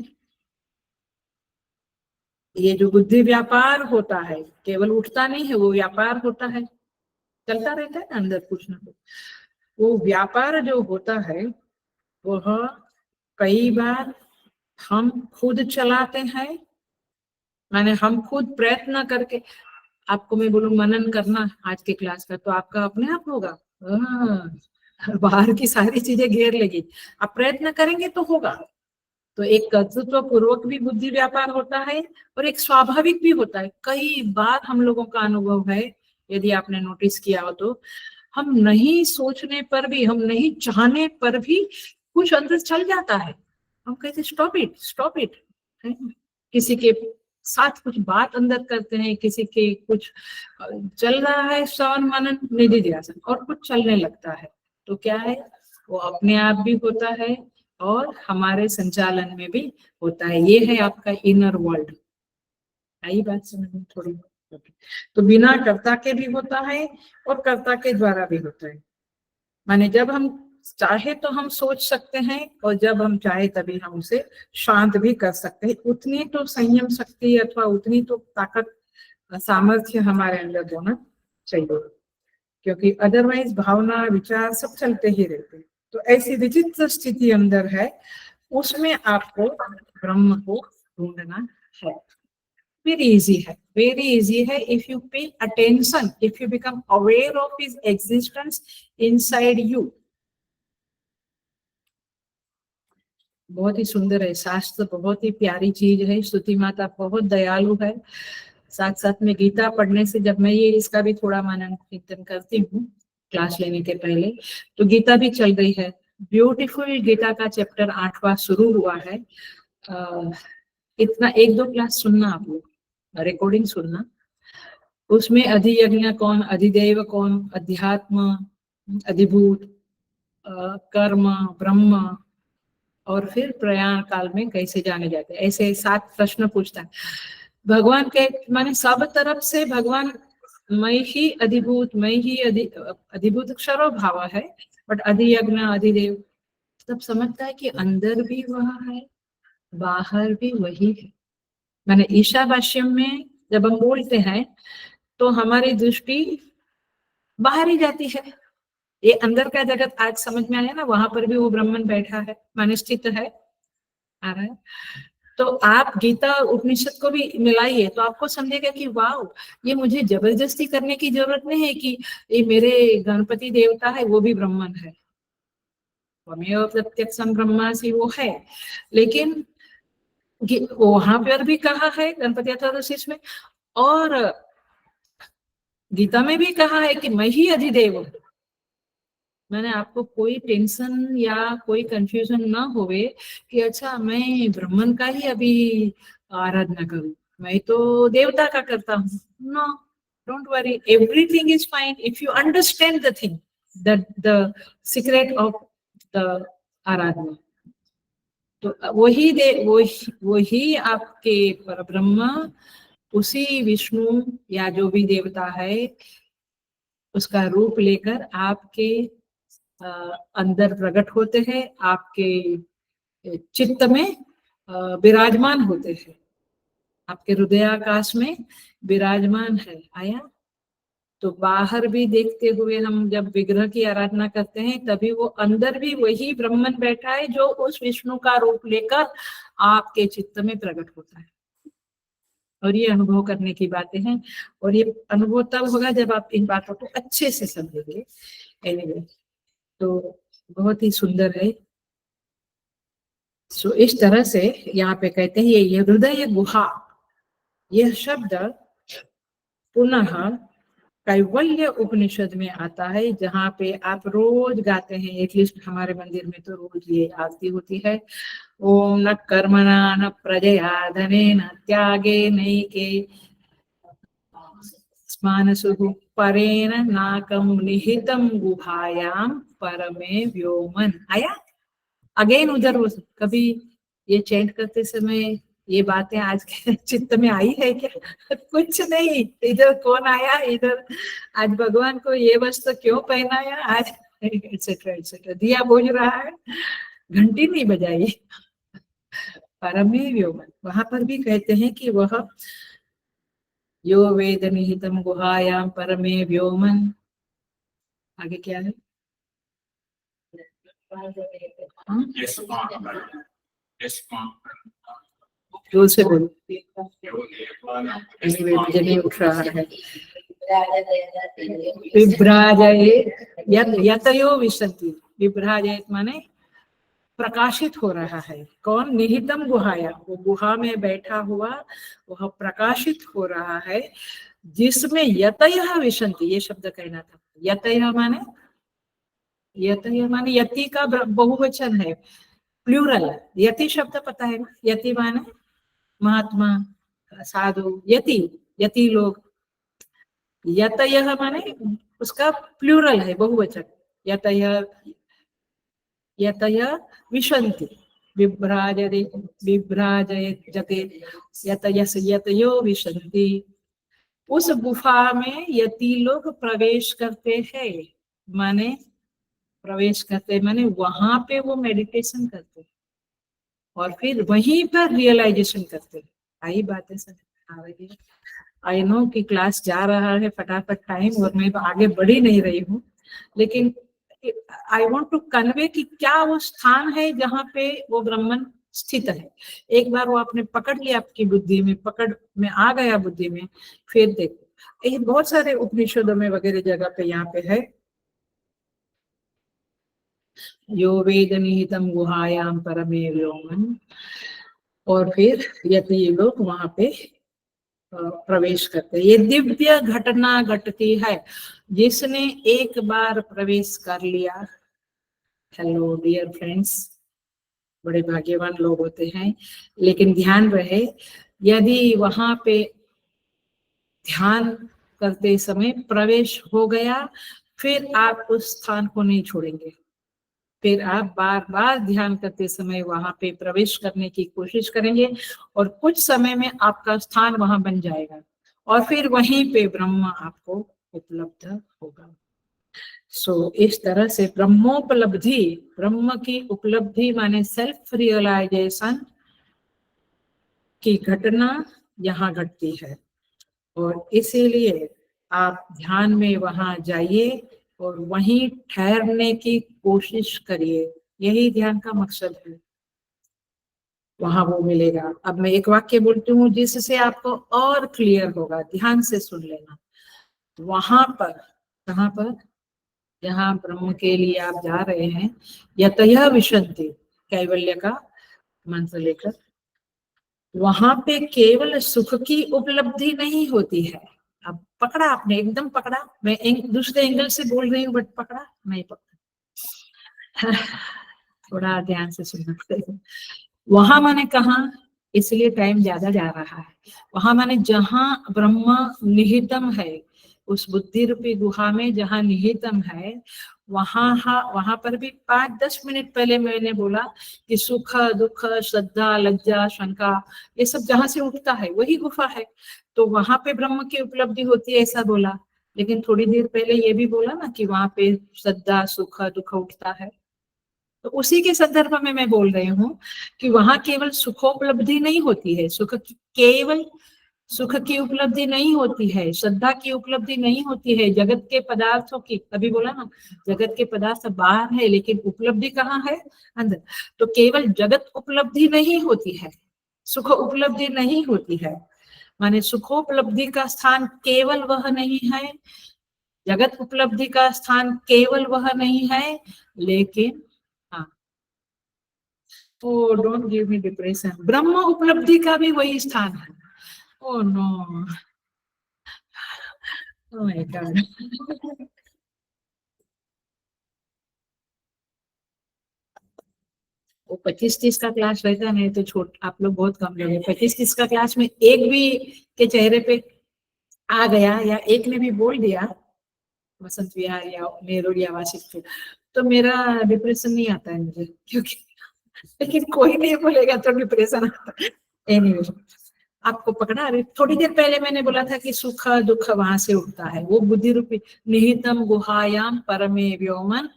ये जो बुद्धि व्यापार होता है, केवल उठता नहीं है, वो व्यापार होता है, चलता रहता है अंदर कुछ ना कुछ। वो व्यापार जो होता है वह कई बार हम खुद चलाते हैं, माने हम खुद प्रयत्न करके। आपको मैं बोलूं मनन करना आज के क्लास का, तो आपका अपने आप होगा। बाहर की सारी चीजें घेर लेगी, आप प्रयत्न करेंगे तो होगा। तो एक कर्तृत्व पूर्वक भी बुद्धि व्यापार होता है और एक स्वाभाविक भी होता है। कई बार हम लोगों का अनुभव है, यदि आपने नोटिस किया हो तो, हम नहीं सोचने पर भी, हम नहीं चाहने पर भी कुछ अंदर चल जाता है। हम कहते स्टॉप इट, स्टॉप इट। किसी के साथ कुछ बात अंदर करते हैं, किसी के कुछ चल रहा है, श्रवण मनन निधि ध्यान, और कुछ चलने लगता है, तो क्या है? वो अपने आप भी होता है और हमारे संचालन में भी होता है। ये है आपका इनर वर्ल्ड। आई बात समझ में थोड़ी? तो बिना कर्ता के भी होता है और कर्ता के द्वारा भी होता है। माने जब हम चाहे तो हम सोच सकते हैं और जब हम चाहे तभी हम उसे शांत भी कर सकते हैं। उतनी तो संयम शक्ति अथवा उतनी तो ताकत सामर्थ्य हमारे अंदर होना चाहिए, क्योंकि अदरवाइज भावना विचार सब चलते ही रहते हैं। तो ऐसी विचित्र स्थिति अंदर है, उसमें आपको ब्रह्म को ढूंढना है। वेरी इजी है if you pay attention, if you become aware of his existence inside you. बहुत ही सुंदर है शास्त्र, बहुत ही प्यारी चीज है। स्तुति माता बहुत दयालु है। साथ साथ में गीता पढ़ने से, जब मैं ये इसका भी थोड़ा मनन कीर्तन करती हूँ क्लास लेने के पहले, तो गीता भी चल रही है। ब्यूटीफुल गीता का चैप्टर 8वां शुरू हुआ है। इतना 1-2 क्लास सुनना, आप लोग रिकॉर्डिंग सुनना। उसमें अधियज्ञ कौन, अधिदेव कौन, अध्यात्म, अधिभूत, कर्म, ब्रह्म और फिर प्रयाण काल में कैसे जाने जाते हैं, ऐसे 7 प्रश्न पूछता है भगवान के। माने सब तरफ से भगवान मैं ही अधिभूत, मैं ही अधिभूत क्षरो भाव है, बट अधियज्ञ अधिदेव तब समझता है कि अंदर भी वह है, बाहर भी वही है। माने ईशावास्यम में जब हम बोलते हैं तो हमारी दृष्टि बाहर ही जाती है। ये अंदर का जगत आज समझ में आया ना, वहां पर भी वो ब्रह्मन बैठा है, माने स्थित है, आ रहा है। तो आप गीता उपनिषद को भी मिलाइए तो आपको समझेगा कि वाह, ये मुझे जबरदस्ती करने की जरूरत नहीं है कि ये मेरे गणपति देवता है वो भी ब्रह्मन है, त्वमेव प्रत्यक्षं ब्रह्मासि वो है। लेकिन वहां पर भी कहा है गणपति एकादशी में, और गीता में भी कहा है कि मैं ही अधिदेव हूँ। मैंने आपको कोई टेंशन या कोई कंफ्यूजन ना होवे कि अच्छा मैं ब्राह्मण का ही अभी आराधना करूं, मैं तो देवता का करता हूँ। No, don't worry, everything is fine if you understand the thing, the secret of the आराधना। तो वही आपके परब्रह्म, उसी विष्णु या जो भी देवता है उसका रूप लेकर आपके अंदर प्रकट होते हैं, आपके चित्त में विराजमान होते हैं, आपके हृदयाकाश में विराजमान है। आया? तो बाहर भी देखते हुए हम जब विग्रह की आराधना करते हैं तभी वो अंदर भी वही ब्रह्मन बैठा है जो उस विष्णु का रूप लेकर आपके चित्त में प्रकट होता है। और ये अनुभव करने की बातें हैं, और ये अनुभव तब होगा जब आप इन बातों को अच्छे से समझेंगे। एनीवे, तो बहुत ही सुंदर है। सो इस तरह से यहाँ पे कहते हैं ये हृदय गुहा, यह शब्द पुनः कैवल्य उपनिषद में आता है, जहाँ पे आप रोज गाते हैं, एटलीस्ट हमारे मंदिर में तो रोज ये आरती होती है। ओम न कर्मणा न प्रजया धनेन त्यागे नैके स्मानसुः परेण नाकं निहितं गुहायां परमे व्योमन। आया? अगेन उधर कभी ये चैंट करते समय ये बातें आज के चित्त में आई है क्या? कुछ नहीं। इधर कौन आया, इधर आज भगवान को ये वस्त्र क्यों पहनाया आज, एक्सेट्रा एक्सेट्रा, दिया बुझ रहा है, घंटी नहीं बजाई। परमे व्योमन, वहां पर भी कहते हैं कि वह यो वेद निहितम गुहायाम परमे व्योमन। आगे क्या है? जोर से बोलो, मुझे नहीं उठ रहा है। विभ्राजये यतयो विशन्ति, विभ्राजयत माने प्रकाशित हो रहा है। कौन? निहितम गुहाया, वो गुहा में बैठा हुआ वह प्रकाशित हो रहा है, जिसमें यतयः विशन्ति, ये शब्द कहना था। यतयः माने, यतयः माने यति का बहुवचन है, प्लूरल। यति शब्द पता है ना? यति माने महात्मा, साधु, यति, यति लोग। यतयः माने उसका प्लूरल है, बहुवचन। यतयः, यतयः विशन्ति विभ्राजते विभ्राजते यतयो विशन्ति। उस गुफा में यति लोग प्रवेश करते हैं, माने प्रवेश करते माने वहां पे वो मेडिटेशन करते और फिर वहीं पर रियलाइजेशन करते। आई बात है सर, आ रही है। आई नो कि क्लास जा रहा है फटाफट टाइम और मैं आगे बढ़ ही नहीं रही हूँ, लेकिन आई वांट टू कन्वे कि क्या वो स्थान है जहाँ पे वो ब्रह्मन स्थित है। एक बार वो आपने पकड़ लिया, आपकी बुद्धि में पकड़ में आ गया बुद्धि में, फिर देखो ये बहुत सारे उपनिषदों में वगैरह जगह पे यहाँ पे है, यो वेद निहितम गुहायाम परमे व्योमन, और फिर यति लोग वहां पे प्रवेश करते। ये दिव्य घटना घटती है जिसने एक बार प्रवेश कर लिया। हेलो डियर फ्रेंड्स, बड़े भाग्यवान लोग होते हैं, लेकिन ध्यान रहे यदि वहां पे ध्यान करते समय प्रवेश हो गया, फिर आप उस स्थान को नहीं छोड़ेंगे। फिर आप बार बार ध्यान करते समय वहां पे प्रवेश करने की कोशिश करेंगे और कुछ समय में आपका स्थान वहां बन जाएगा और फिर वहीं पे ब्रह्म आपको उपलब्ध होगा। इस तरह से ब्रह्मोपलब्धि, ब्रह्म की उपलब्धि माने सेल्फ रियलाइजेशन की घटना यहाँ घटती है, और इसीलिए आप ध्यान में वहां जाइए और वहीं ठहरने की कोशिश करिए। यही ध्यान का मकसद है, वहां वो मिलेगा। अब मैं एक वाक्य बोलती हूँ जिससे आपको और क्लियर होगा, ध्यान से सुन लेना। वहां पर, कहाँ पर, जहाँ ब्रह्म के लिए आप जा रहे हैं, यतयः विशन्ति, कैवल्य का मंत्र लेकर, वहां पे केवल सुख की उपलब्धि नहीं होती है। अब पकड़ा आपने, एकदम पकड़ा, मैं दूसरे एंगल से बोल रही हूँ बट पकड़ा नहीं, पकड़ा। थोड़ा ध्यान से सुनना पड़ेगा। वहां माने कहा, इसलिए टाइम ज्यादा जा रहा है। वहां माने जहां ब्रह्म निहितम है, उस बुद्धि रूपी गुहा में जहां निहितम है, वहां पर भी 5-10 मिनट पहले मैंने बोला कि सुख दुख श्रद्धा लज्जा शंका ये सब जहां से उठता है वही गुफा है, तो वहां पे ब्रह्म की उपलब्धि होती है ऐसा बोला। लेकिन थोड़ी देर पहले ये भी बोला ना कि वहां पे श्रद्धा सुख दुख उठता है, तो उसी के संदर्भ में मैं बोल रही हूँ कि वहां केवल सुखोपलब्धि नहीं होती है, केवल सुख की उपलब्धि नहीं होती है, श्रद्धा की उपलब्धि नहीं होती है, जगत के पदार्थों की, अभी बोला ना जगत के पदार्थ बाहर है लेकिन उपलब्धि कहाँ है, अंदर। तो केवल जगत उपलब्धि नहीं होती है, सुख उपलब्धि नहीं होती है, माने सुखोपलब्धि का स्थान केवल वह नहीं है, जगत उपलब्धि का स्थान केवल वह नहीं है, लेकिन हाँ, तो डोंट गिव मी डिप्रेशन, ब्रह्म उपलब्धि का भी वही स्थान है। Oh no, oh my God. वो 25-30 का क्लास रहता नहीं तो आप लोग बहुत कम लोग हैं। 25-30 का क्लास में एक भी के चेहरे पे आ गया या एक ने भी बोल दिया वसंत विहार या नेहरू या वाशिक, तो मेरा डिप्रेशन नहीं आता है मुझे, क्योंकि लेकिन कोई नहीं बोलेगा तो डिप्रेशन आता है। एनीवे, आपको पकड़ा। अरे थोड़ी देर पहले मैंने बोला था कि सुख दुख वहां से उठता है, वो बुद्धि रूपी निहितम गुहायाम परमे व्योमन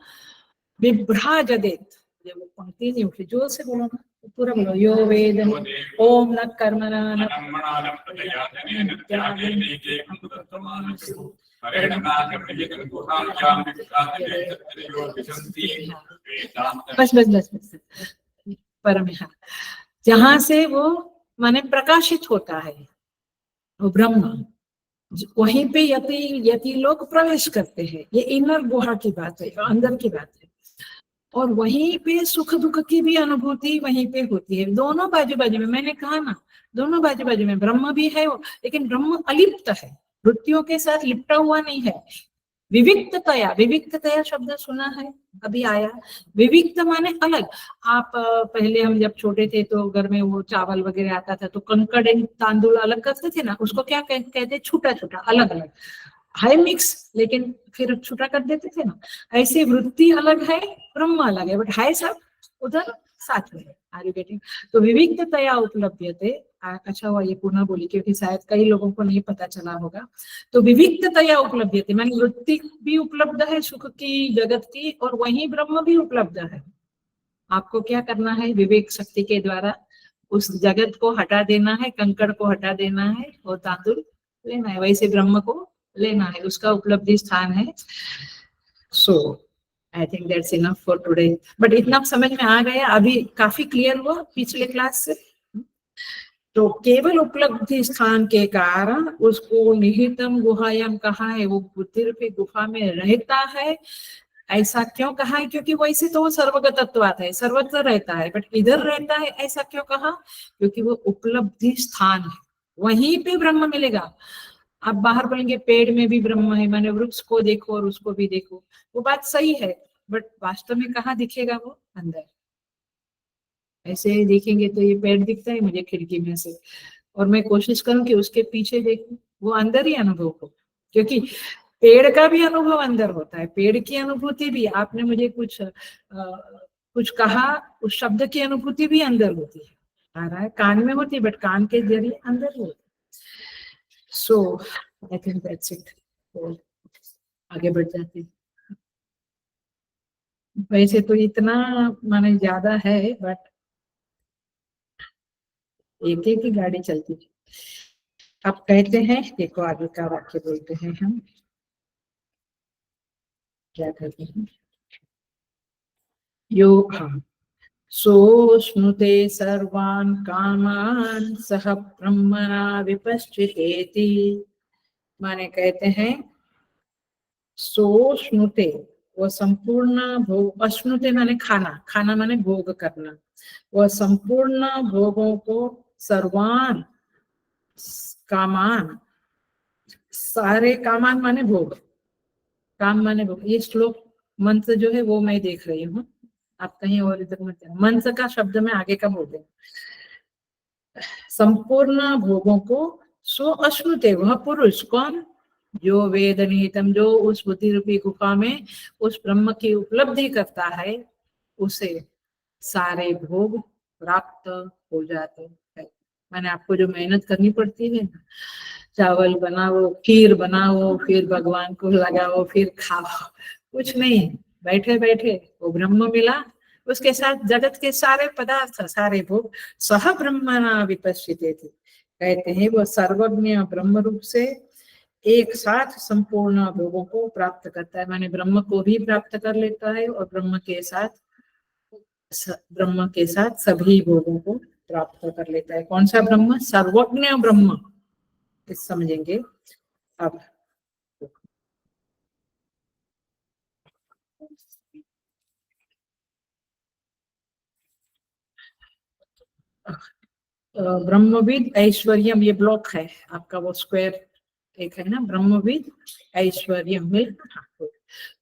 विभ्राजदेत। जब वो पंक्ति नहीं उठी, जोर से बोलो ना, पूरा बोलो, यो वेद ओम न कर्मणा न बस बस बस बस परम, जहां से वो माने प्रकाशित होता है वो ब्रह्म, वहीं पे यति यति लोग प्रवेश करते हैं। ये इनर गुहा की बात है, अंदर की बात है, और वहीं पे सुख दुख की भी अनुभूति वहीं पे होती है। दोनों बाजू बाजू में, मैंने कहा ना, दोनों बाजू बाजू में ब्रह्म भी है, लेकिन ब्रह्म अलिप्त है, वृत्तियों के साथ लिपटा हुआ नहीं है। विविक्ततया, विविक्ततया शब्द सुना है, अभी आया। विविक्त माने अलग। आप पहले हम जब छोटे थे तो घर में वो चावल वगैरह आता था तो कंकड़ तांदुल अलग करते थे ना, उसको क्या कहते, छूटा छूटा, अलग अलग, हाई मिक्स, लेकिन फिर छूटा कर देते थे ना। ऐसे वृत्ति अलग है, ब्रह्म अलग है, बट है सब उधर साथ में है। Are you getting? तो विविक्ततया उपलभ्यते, अच्छा हुआ ये पुनः बोली क्योंकि शायद कई लोगों को नहीं पता चला होगा। तो विविक्ततया उपलभ्यते माने वृत्ति भी उपलब्ध है सुख की, जगत की, और वहीं ब्रह्म भी उपलब्ध है। आपको क्या करना है? विवेक शक्ति के द्वारा उस जगत को हटा देना है, कंकड़ को हटा देना है और तांदुल लेना है, वैसे ब्रह्म को लेना है, उसका उपलब्धि स्थान है। So I think that's enough for today. But इतना समझ में आ गया, अभी काफी क्लियर हुआ पिछले क्लास से। तो केवल उपलब्धि स्थान के कारण उसको निहितम गुहायाम कहा है, वो बुद्धि रूपी गुफा में रहता है। ऐसा क्यों कहा है? क्योंकि वैसे तो वो सर्वगतत्वात् है, सर्वत्र रहता है, बट इधर रहता है, ऐसा क्यों कहा? क्योंकि वो उपलब्धि स्थान है, वहीं पे ब्रह्म मिलेगा। आप बाहर बोलेंगे पेड़ में भी ब्रह्म है, माने वृक्ष को देखो और उसको भी देखो, वो बात सही है, बट वास्तव में कहाँ दिखेगा वो? अंदर। ऐसे देखेंगे तो ये पेड़ दिखता है मुझे खिड़की में से, और मैं कोशिश करूं कि उसके पीछे देखूं, वो अंदर ही अनुभव हो, क्योंकि पेड़ का भी अनुभव अंदर होता है, पेड़ की अनुभूति भी, आपने मुझे कुछ कहा, उस शब्द की अनुभूति भी अंदर होती है, आ रहा है कान में होती है, बट कान के जरिए अंदर होती है। So I think that's it. तो आगे बढ़ जाते हैं। वैसे तो इतना माने ज्यादा है, बट एक एक ही गाड़ी चलती है। अब कहते हैं, देखो आगे का वाक्य बोलते हैं हम, क्या कहते हैं? यो हाँ, सोऽश्नुते सर्वान् कामान् सह ब्रह्मणा विपश्चितेति। माने कहते हैं सोऽश्नुते, वो संपूर्ण भोग, अश्नुते माने खाना, खाना माने भोग करना, वह संपूर्ण भोगों को, सर्वान कामान, सारे कामान माने भोग, काम माने भोग। ये श्लोक मंत्र जो है वो मैं देख रही हूँ, आप कहीं और इधर मत, मंत्र का शब्द में आगे का बोल दें। संपूर्ण भोगों को सो अश्नुते, वह पुरुष कौन? जो वेद निहितम, जो उस बुद्धि रूपी गुफा में उस ब्रह्म की उपलब्धि करता है, उसे सारे भोग प्राप्त हो जाते हैं। मैंने आपको जो मेहनत करनी पड़ती है, चावल बनाओ, खीर बनाओ, फिर भगवान को लगाओ, फिर खाओ, कुछ नहीं, बैठे बैठे वो ब्रह्म मिला, उसके साथ जगत के सारे पदार्थ, सारे भोग सह ब्रह्मणा विपश्चिते थे। कहते हैं वो सर्वज्ञ ब्रह्म रूप से एक साथ संपूर्ण भोगों को प्राप्त करता है, माने ब्रह्म को भी प्राप्त कर लेता है और ब्रह्म के साथ सभी भोगों को प्राप्त कर लेता है। कौन सा ब्रह्म? सर्वज्ञ ब्रह्म, इस समझेंगे अब। ब्रह्मविद ऐश्वर्यम, ये ब्लॉक है आपका, वो स्क्वायर एक है ना, ब्रह्मविद ऐश्वर्यम मिल।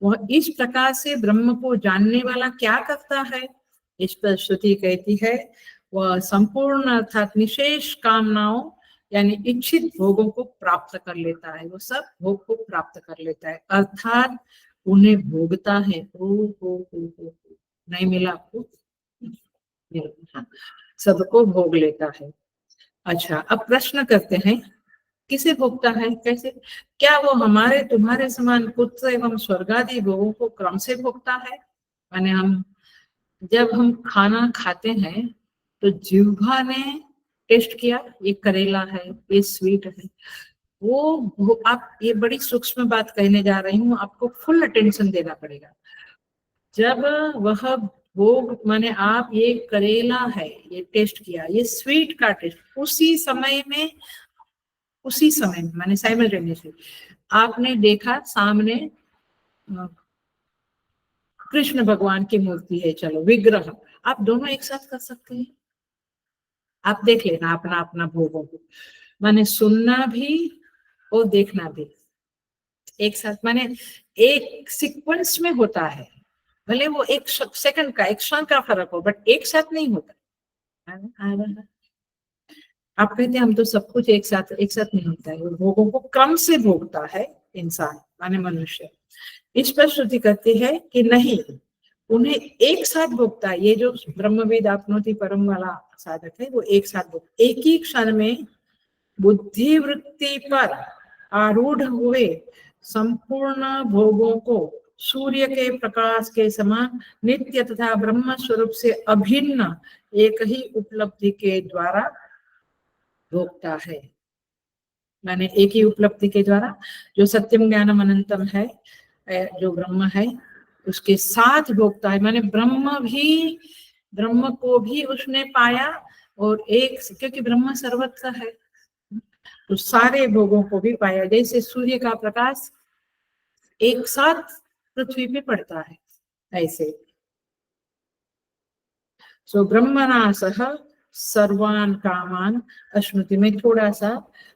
वह इस प्रकार से ब्रह्म को जानने वाला क्या करता है? इस पर श्रुति कहती है वह संपूर्ण अर्थात निशेष कामनाओं यानी इच्छित भोगों को प्राप्त कर लेता है, वो सब भोग को प्राप्त कर लेता है, अर्थात उन्हें भोगता है। ओ, नहीं मिला आपको? हाँ, सबको भोग लेता है। अच्छा, अब प्रश्न करते हैं, किसे भोगता है, कैसे? क्या वो हमारे तुम्हारे समान पुत्र एवं स्वर्गादि भोगों को क्रम से भोगता है? माने जब हम खाना खाते हैं तो जिह्वा ने टेस्ट किया, ये करेला है, ये स्वीट है, वो आप, ये बड़ी सूक्ष्म बात कहने जा रही हूँ, आपको फुल अटेंशन देना पड़ेगा। जब वह भोग, माने आप ये करेला है, ये टेस्ट किया, ये स्वीट का टेस्ट, उसी समय में माने साइमल्टेनियसली आपने देखा सामने कृष्ण भगवान की मूर्ति है, चलो विग्रह, आप दोनों एक साथ कर सकते हैं। आप देख लेना अपना अपना भोगों को, माने सुनना भी और देखना भी एक साथ, माने एक सीक्वेंस में होता है, भले वो एक सेकंड का, एक क्षण का फर्क हो, बट एक साथ नहीं होता। आप कहते हैं हम तो सब कुछ एक साथ नहीं होता है, भोगों को क्रम से भोगता है इंसान माने मनुष्य। इस पर श्रुति कहती है कि नहीं, उन्हें एक साथ भोगता है। ये जो ब्रह्मवेद आपनोति परम वाला साधक है वो एक साथ भोगता, एक ही क्षण में बुद्धि वृत्ति पर आरूढ़ हुए संपूर्ण भोगों को सूर्य के प्रकाश के समान नित्य तथा ब्रह्म स्वरूप से अभिन्न एक ही उपलब्धि के द्वारा भोगता है। माने एक ही उपलब्धि के द्वारा जो सत्यम ज्ञानम अनंतम है, जो ब्रह्म है उसके साथ भोगता है। माने ब्रह्म को भी उसने पाया और एक, क्योंकि ब्रह्म सर्वत्र है तो सारे भोगों को भी पाया। जैसे सूर्य का प्रकाश एक साथ पृथ्वी पे पड़ता है ऐसे। सो ब्रह्मणा सह सर्वान कामान अश्नुति। में थोड़ा सा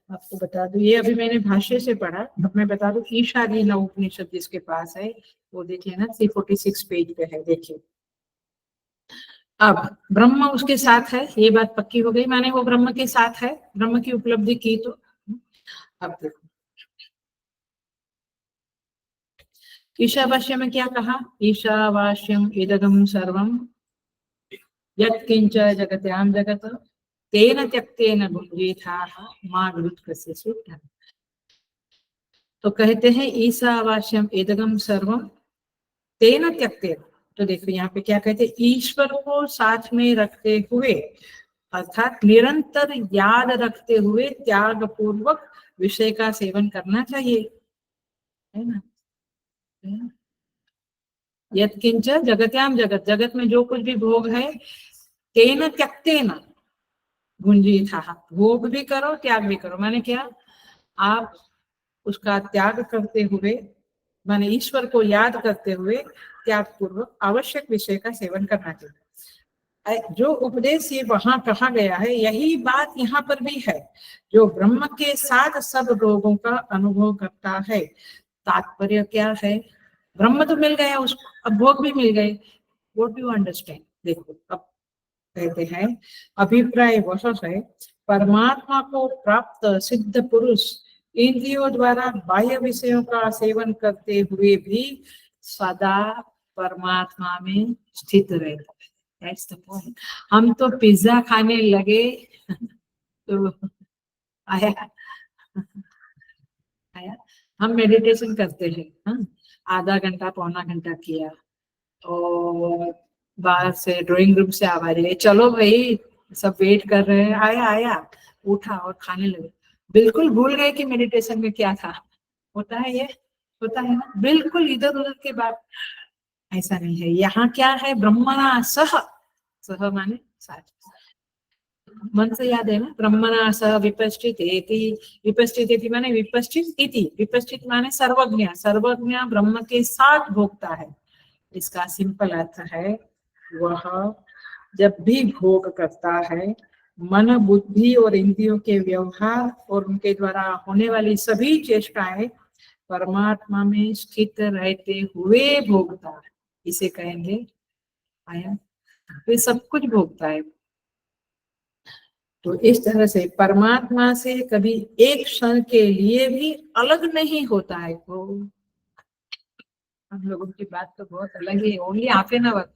आपको बता दूं, ये अभी मैंने भाष्य से पढ़ा, अब मैं बता दूं ईशावास्यम उपनिषद जिसके पास है वो देख लेना, 346 पेज पे है, देखिए। अब ब्रह्म उसके साथ है, ये बात पक्की हो गई, माने वो ब्रह्म के साथ है, ब्रह्म की उपलब्धि की। तो अब देखो ईशावास्यम में क्या कहा, ईशावास्यम इदगम सर्वम यत्किंच जगत्याम जगत तेन त्यक्तेन भुंजीथाः मा विरुद्धस्य सूत्रम्। तो कहते हैं ईशावास्यम इदगम सर्वम तेन त्यक्तेन। तो देखो यहाँ पे क्या कहते हैं, ईश्वर को साथ में रखते हुए अर्थात निरंतर याद रखते हुए त्याग पूर्वक विषय का सेवन करना चाहिए, है ना। यत्किंच जगत्याम जगत, जगत में जो कुछ भी भोग है, तेन त्यक्तेन भुंजीथाः, भोग भी करो त्याग भी करो। माने क्या, आप उसका त्याग करते हुए, माने ईश्वर को याद करते हुए त्याग पूर्वक आवश्यक विषय का सेवन करना चाहिए। जो उपदेश ये वहां कहा गया है यही बात यहाँ पर भी है। जो ब्रह्म के साथ सब रोगों का अनुभव करता है, तात्पर्य क्या है, ब्रह्म तो मिल गया उसको, अब भोग भी मिल गए। What do you understand. देखो अब कहते हैं अभिप्राय वह है, परमात्मा को प्राप्त सिद्ध पुरुष इंद्रियों द्वारा बाह्य विषयों का सेवन करते हुए भी सदा परमात्मा में स्थित रहता है। That's the point. हम तो पिज्जा खाने लगे तो आया आया, हम मेडिटेशन करते हैं, हाँ, आधा घंटा पौना घंटा किया और बाहर से ड्राइंग रूम से आवाज आई, चलो भाई सब वेट कर रहे हैं, आया आया, उठा और खाने लगे। बिल्कुल भूल गए कि मेडिटेशन में क्या था। होता है ये, होता है ना, बिल्कुल इधर उधर के बात। ऐसा नहीं है, यहाँ क्या है, ब्रह्मणा सह, सह माने साथ, मन से याद है ना, ब्रह्मणा सह विपश्चितेति, विपश्चितेति माने विपश्चित इति, विपश्चित माने सर्वज्ञ, सर्वज्ञ ब्रह्म के साथ भोगता है। इसका सिंपल अर्थ है, वह जब भी भोग करता है, मन बुद्धि और इंद्रियों के व्यवहार और उनके द्वारा होने वाली सभी चेष्टाएं परमात्मा में स्थित रहते हुए भोगता है, इसे कहेंगे आया। वे सब कुछ भोगता है। तो इस तरह से परमात्मा से कभी एक क्षण के लिए भी अलग नहीं होता है। वो हम लोगों की बात तो बहुत अलग है, ओनली हाफ एन आवर।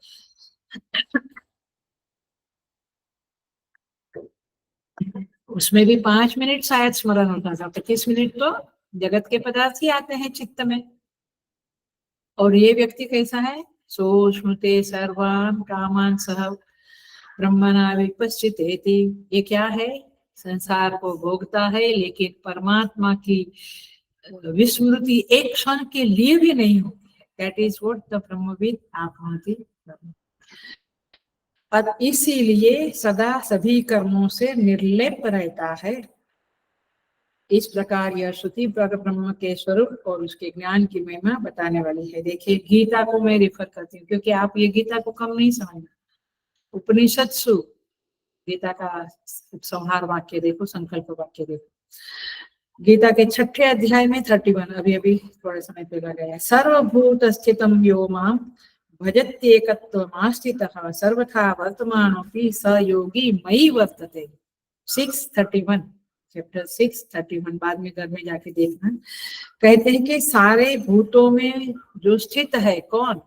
उसमें भी 5 मिनट शायद स्मरण होता था, 25 मिनट तो जगत के पदार्थ ही आते हैं चित्त में। और ये व्यक्ति कैसा है, सोष्मते सर्वान कामान सह ब्रह्मणा विपश्चितेति। ये क्या है, संसार को भोगता है लेकिन परमात्मा की विस्मृति एक क्षण के लिए भी नहीं होती है। दैट इज व्हाट द ब्रह्मविद आपनोति। और इसीलिए सदा सभी कर्मों से निर्लेप रहता है। इस प्रकार यह श्रुति ब्रह्म के स्वरूप और उसके ज्ञान की महिमा बताने वाली है। देखिए गीता को मैं रिफर करती हूँ क्योंकि आप ये गीता को कम नहीं समझना। उपनिषत्सु, गीता का उपसंहार वाक्य देखो, संकल्प वाक्य देखो। गीता के 6ठे अध्याय में 31, अभी अभी थोड़े समय पहले गया, सर्वभूत स्थितम यो माम भजत्येकत्वमास्थितः सर्वथा वर्तमानोऽपि स योगी मयि वर्तते। 6:31, चैप्टर 6:31, बाद में घर में जाके देखना। कहते हैं कि सारे भूतों में जो स्थित है, कौन,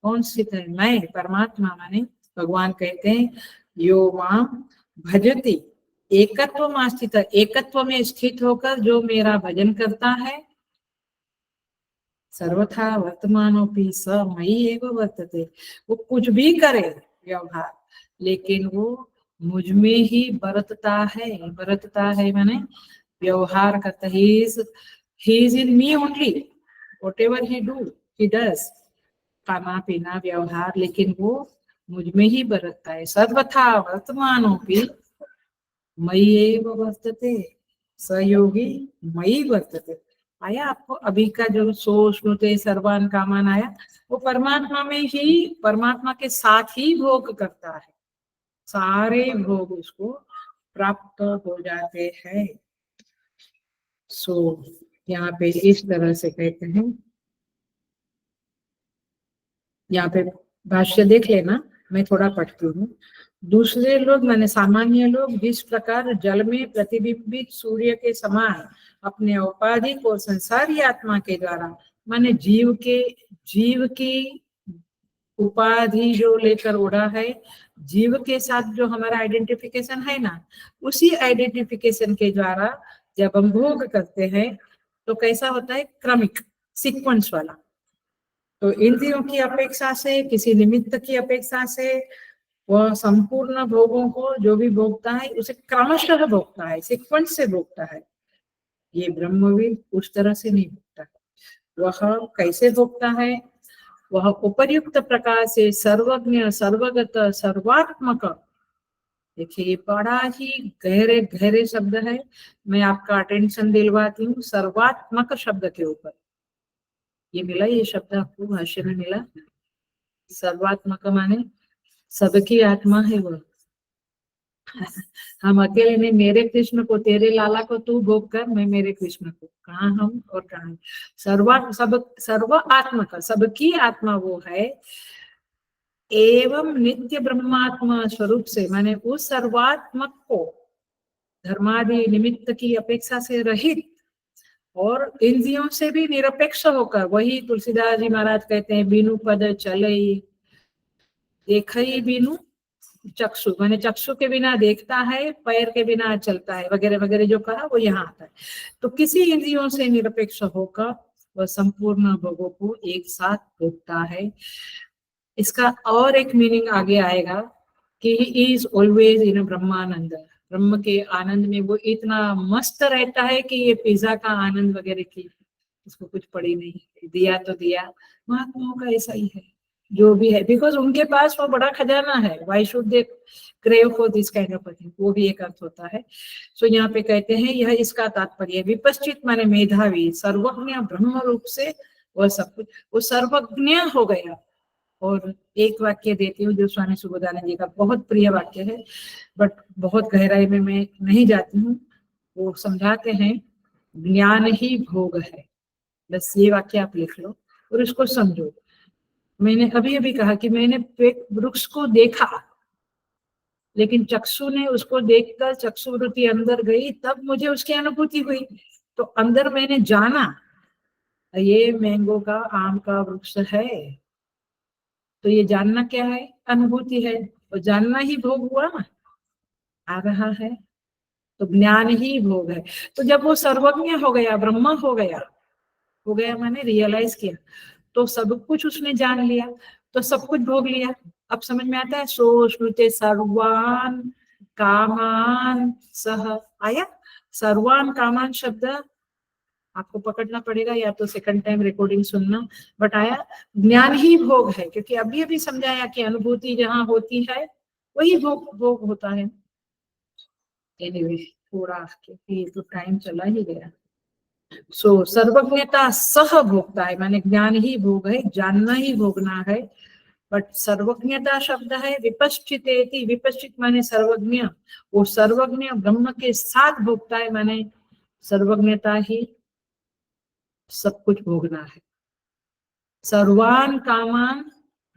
कौन स्थित है? मैं, परमात्मा माने भगवान कहते हैं यो माम भजति एकत्व में स्थित, एकत्व में स्थित होकर जो मेरा भजन करता है, सर्वथा वर्तमानोपि स मयि एव वर्तते, वो कुछ भी करे व्यवहार लेकिन वो मुझ में ही बरतता है। बरतता है माने व्यवहार करता है, he is in me only, whatever he does, खाना पीना व्यवहार, लेकिन वो मुझ में ही बरतता है। सर्वथा वर्तमानोपि मयि एव वर्तते सहयोगी मयि वर्तते। आया आपको अभी का जो सो श्नुते सर्वान कामान आया, वो परमात्मा में ही, परमात्मा के साथ ही भोग करता है, सारे भोग उसको प्राप्त हो जाते हैं। सो यहाँ पे इस तरह से कहते हैं, यहाँ पे भाष्य देख लेना, मैं थोड़ा पढ़ती हूँ। दूसरे लोग माने सामान्य लोग जिस प्रकार जल में प्रतिबिंबित सूर्य के समान अपने औपाधिक और संसारी आत्मा के द्वारा माने जीव की उपाधि जो लेकर उड़ा है, जीव के साथ जो हमारा आइडेंटिफिकेशन है ना, उसी आइडेंटिफिकेशन के द्वारा जब हम भोग करते हैं तो कैसा होता है? क्रमिक, सीक्वेंस वाला। तो इंद्रियों की अपेक्षा से, किसी निमित्त की अपेक्षा से वह संपूर्ण भोगों को जो भी भोगता है उसे क्रमशः भोगता है, सीक्वेंस से भोगता है। ये ब्रह्मविद उस तरह से नहीं भोगता है। वह कैसे भोगता है? वह उपर्युक्त प्रकार से सर्वज्ञ, सर्वगत, सर्वात्मक। देखिए ये बड़ा ही गहरे गहरे शब्द है, मैं आपका अटेंशन दिलवाती हूँ सर्वात्मक शब्द के ऊपर। ये मिला, ये शब्द आपको भाष्य में मिला। सर्वात्मक माने सबकी आत्मा है वो। हम अकेले नहीं, मेरे कृष्ण को, तेरे लाला को तू भोग कर, मैं मेरे कृष्ण को, कहाँ हम और कहाँ सर्व आत्मा का, सबकी आत्मा वो है। एवं नित्य ब्रह्मात्मा स्वरूप से माने उस सर्वात्मक को धर्मादि निमित्त की अपेक्षा से रहित और इंद्रियों से भी निरपेक्ष होकर, वही तुलसीदास जी महाराज कहते हैं बीनु पद चलई देखई बीनु चक्षु, माने चक्षु के बिना देखता है, पैर के बिना चलता है, वगैरह वगैरह जो कहा वो यहाँ आता है। तो किसी इंद्रियों से निरपेक्ष होकर वह संपूर्ण भोगों को एक साथ भोगता है। इसका और एक मीनिंग आगे आएगा कि ही इज ऑलवेज इन ब्रह्मानंद, ब्रह्म के आनंद में वो इतना मस्त रहता है कि ये पिज्जा का आनंद वगैरह की उसको कुछ पड़ी नहीं। दिया तो दिया, महात्माओं का ऐसा ही है जो भी है, बिकॉज उनके पास वो बड़ा खजाना है। Why should they crave for this kind of thing, वो भी एक अर्थ होता है। सो यहाँ पे कहते हैं यह इसका तात्पर्य विपश्चित माने मेधावी, सर्वज्ञ ब्रह्म रूप से वह सब कुछ, वो सर्वज्ञ हो गया। और एक वाक्य देती हूँ जो स्वामी सुबोधानंद जी का बहुत प्रिय वाक्य है, बट बहुत गहराई में मैं नहीं जाती हूँ। वो समझाते हैं ज्ञान ही भोग है, बस ये वाक्य आप लिख लो और इसको समझो। मैंने अभी अभी कहा कि मैंने वृक्ष को देखा, लेकिन चक्षु ने उसको देखकर चक्षु वृत्ति अंदर गई, तब मुझे उसकी अनुभूति हुई। तो अंदर मैंने जाना ये मैंगो का, आम का वृक्ष है, तो ये जानना क्या है? अनुभूति है, और जानना ही भोग हुआ ना, आ रहा है, तो ज्ञान ही भोग है। तो जब वो सर्वज्ञ हो गया, ब्रह्म हो गया मैंने रियलाइज किया, तो सब कुछ उसने जान लिया, तो सब कुछ भोग लिया। अब समझ में आता है? सो श्रुते सर्वान कामान सह, आया? सर्वान कामान शब्द आपको पकड़ना पड़ेगा, या तो सेकंड टाइम रिकॉर्डिंग सुनना, बट आया ज्ञान ही भोग है, क्योंकि अभी अभी समझाया कि अनुभूति जहाँ होती है वही भोग होता है। एनीवे थोड़ा, क्योंकि तो टाइम चला ही गया। सो सर्वज्ञता सह भोगता है, माने ज्ञान ही भोग है, जानना ही भोगना है। बट सर्वज्ञता शब्द है विपश्चितेति, विपश्चित माने सर्वज्ञ, वो सर्वज्ञ ब्रह्म के साथ भोगता है, माने सर्वज्ञता ही सब कुछ भोगना है। सर्वान कामान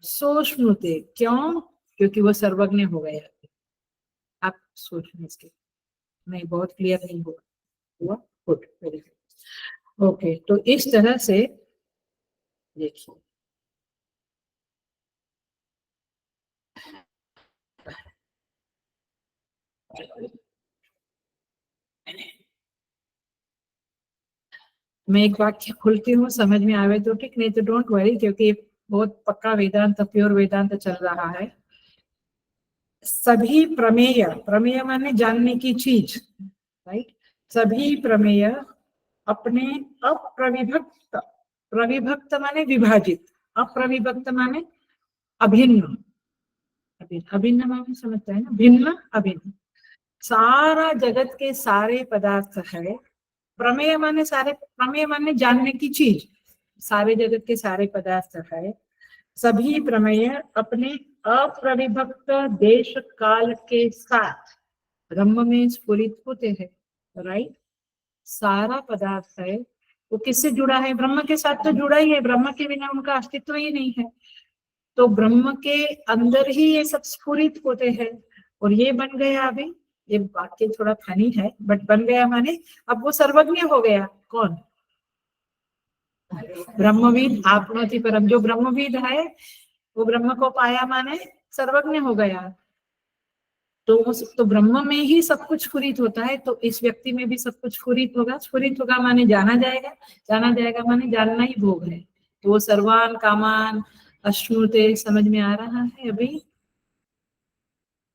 सोचनुते, क्यों? क्योंकि वो सर्वज्ञ हो गया। आप सोचने इसके, नहीं बहुत क्लियर नहीं हुआ, गुड, वेरी गुड। ओके, तो इस तरह से देखिए मैं एक वाक्य खोलती हूँ, समझ में आवे तो ठीक, नहीं तो डोंट वरी, क्योंकि बहुत पक्का वेदांत, प्योर वेदांत चल रहा है। सभी प्रमेय, प्रमेय माने जानने की चीज, राइट। सभी प्रमेय अपने अप्रविभक्त, प्रविभक्त माने विभाजित, अप्रविभक्त माने अभिन्न, अभिन्न माने समझता है ना, भिन्न अभिन्न। सारा जगत के सारे पदार्थ है, प्रमेय माने सारे, प्रमेय माने जानने की चीज, सारे जगत के सारे पदार्थ है। सभी प्रमेय अपने अप्रविभक्त देश काल के साथ ब्रह्म में स्फुरित होते हैं, राइट। सारा पदार्थ है वो किससे जुड़ा है? ब्रह्म के साथ तो जुड़ा ही है, ब्रह्म के बिना उनका अस्तित्व ही नहीं है। तो ब्रह्म के अंदर ही ये सब स्फुरित होते हैं। और ये बन गया, अभी ये वाक्य थोड़ा फनी है, बट बन गया माने अब वो सर्वज्ञ हो गया। कौन? ब्रह्मविद आपनोति परम। जो ब्रह्मविद है वो ब्रह्म को पाया माने सर्वज्ञ हो गया। तो ब्रह्म में ही सब कुछ स्फुरित होता है, तो इस व्यक्ति में भी सब कुछ स्फुरित होगा। स्फुरित होगा माने जाना जाएगा, जाना जाएगा माने जानना ही भोग है। तो वो सर्वान कामान अश्नुते, समझ में आ रहा है अभी?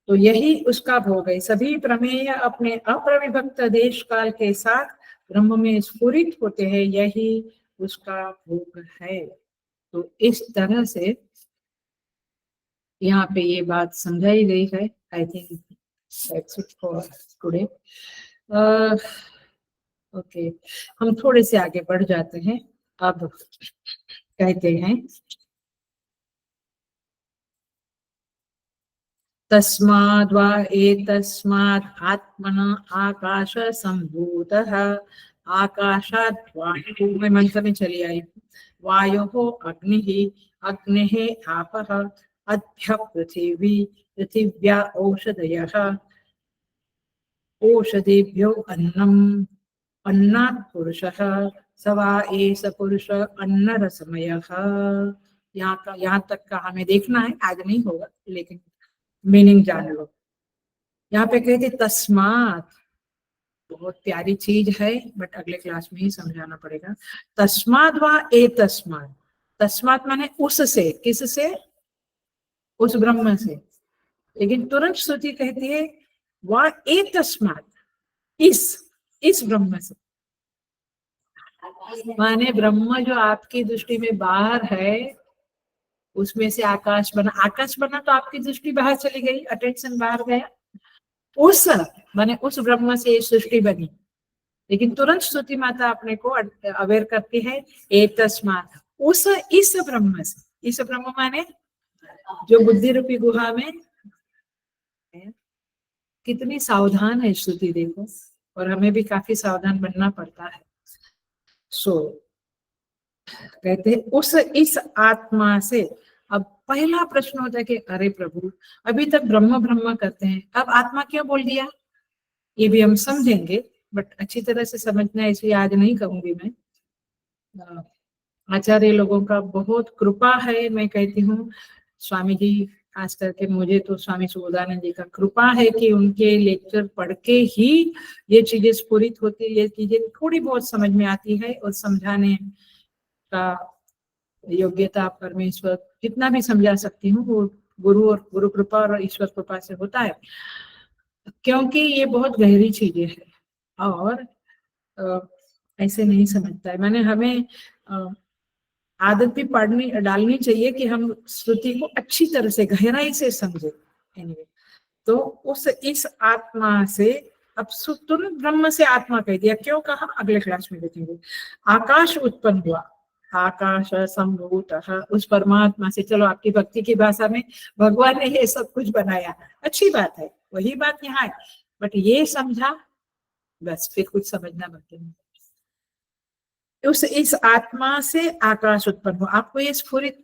तो यही उसका भोग है। सभी प्रमेय अपने अप्रविभक्त देश काल के साथ ब्रह्म में स्फुरित होते हैं, यही उसका भोग है। तो इस तरह से यहाँ पे ये बात समझाई गई है। आई think that's it for today. Okay, हम थोड़े से आगे बढ़ जाते हैं। अब कहते हैं तस्माद् वा एतस्मात् आत्मना आकाश संभूतः, आकाशात् वायुः, मैं मंत्र में चली आई, वायोः अग्निः, अग्नेः आपः, अद्भ्यः पृथिवी, पृथिव्या औषधयः, ओषधेभ्यो अन्नम्, अन्नात् पुरुषः, स वा एष पुरुष अन्नरसमयः। यहाँ तक का हमें देखना है, आज नहीं होगा, लेकिन मीनिंग जान लो। यहाँ पे कहते तस्मात, बहुत प्यारी चीज है, बट अगले क्लास में ही समझाना पड़ेगा। तस्मात वा ए तस्मात, तस्मात माने उससे, किससे? उस ब्रह्म से। लेकिन तुरंत श्रुति कहती है वा ए तस्मात, इस ब्रह्म से, माने ब्रह्म जो आपकी दृष्टि में बाहर है, उसमें से आकाश बना। आकाश बना तो आपकी दृष्टि बाहर चली गई, अटेंशन बाहर गया। उस माने उस ब्रह्म से ये सृष्टि बनी। लेकिन तुरंत स्तुति माता अपने को अवेयर करती है ए तस्मात्, उस इस ब्रह्म से। इस ब्रह्म माने जो बुद्धि रूपी गुहा में है। कितनी सावधान है स्तुति, देखो। और हमें भी काफी सावधान बनना पड़ता है। सो कहते हैं उस इस आत्मा से। अब पहला प्रश्न होता है कि अरे प्रभु, अभी तक ब्रह्म ब्रह्म करते हैं, अब आत्मा क्यों बोल दिया? ये भी हम समझेंगे, बट अच्छी तरह से समझना है, इसलिए आज नहीं कहूंगी मैं। आचार्य लोगों का बहुत कृपा है, मैं कहती हूँ। स्वामी जी, खास करके मुझे तो स्वामी सुबोधानंद जी का कृपा है कि उनके लेक्चर पढ़ के ही ये चीजें स्फुरित होती, ये चीजें थोड़ी बहुत समझ में आती है। और समझाने का योग्यता परमेश्वर जितना भी समझा सकती हूँ वो गुरु और गुरु कृपा और ईश्वर कृपा से होता है, क्योंकि ये बहुत गहरी चीजें है और ऐसे नहीं समझता है। मैंने हमें आदत भी पढ़नी डालनी चाहिए कि हम श्रुति को अच्छी तरह से गहराई से समझे। anyway, तो उस इस आत्मा से, अब तुरंत ब्रह्म से आत्मा कह दिया, क्यों कहा अगले क्लास में देखेंगे। आकाश उत्पन्न हुआ, आकाश संभूत, उस परमात्मा से। चलो आपकी भक्ति की भाषा में भगवान ने ये सब कुछ बनाया, अच्छी बात है, वही बात यहाँ है। बट ये समझा, बस फिर कुछ समझना बाकी नहीं। उस इस आत्मा से आकाश उत्पन्न हुआ। आपको ये स्फुरित,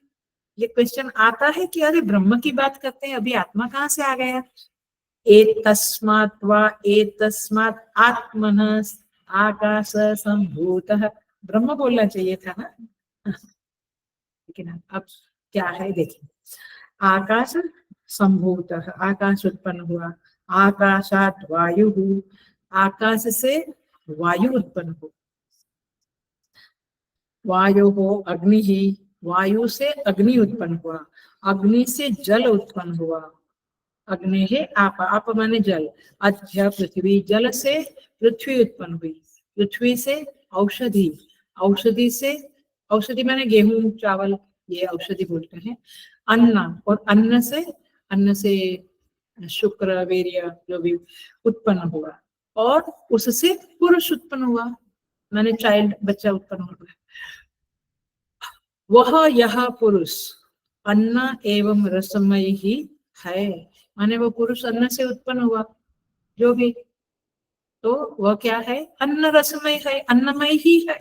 ये क्वेश्चन आता है कि अरे ब्रह्म की बात करते हैं, अभी आत्मा कहाँ से आ गया? एतस्मात् वा एतस्मात् आत्मनः आकाश संभूतः, ब्रह्म बोलना चाहिए था ना। लेकिन अब क्या है देखिए, आकाश संभूतः, आकाश उत्पन्न हुआ, आकाशात् वायुः, आकाश से वायु उत्पन्न हुआ, वायुः अग्निः, वायु से अग्नि उत्पन्न हुआ, अग्नि से जल उत्पन्न हुआ, अग्नि है आप, आप माने जल, अध्य पृथ्वी, जल से पृथ्वी उत्पन्न हुई, पृथ्वी से औषधि, औषधि से, औषधि माने गेहूं चावल, ये औषधि बोलते हैं, अन्न, और अन्न से शुक्र वीर्य जो भी उत्पन्न हुआ, और उससे पुरुष उत्पन्न हुआ, माने चाइल्ड, बच्चा उत्पन्न हुआ। वह यह पुरुष अन्न एवं रसमय ही है, माने वो पुरुष अन्न से उत्पन्न हुआ जो भी, तो वह क्या है, अन्न रसमय है, अन्नमय ही है।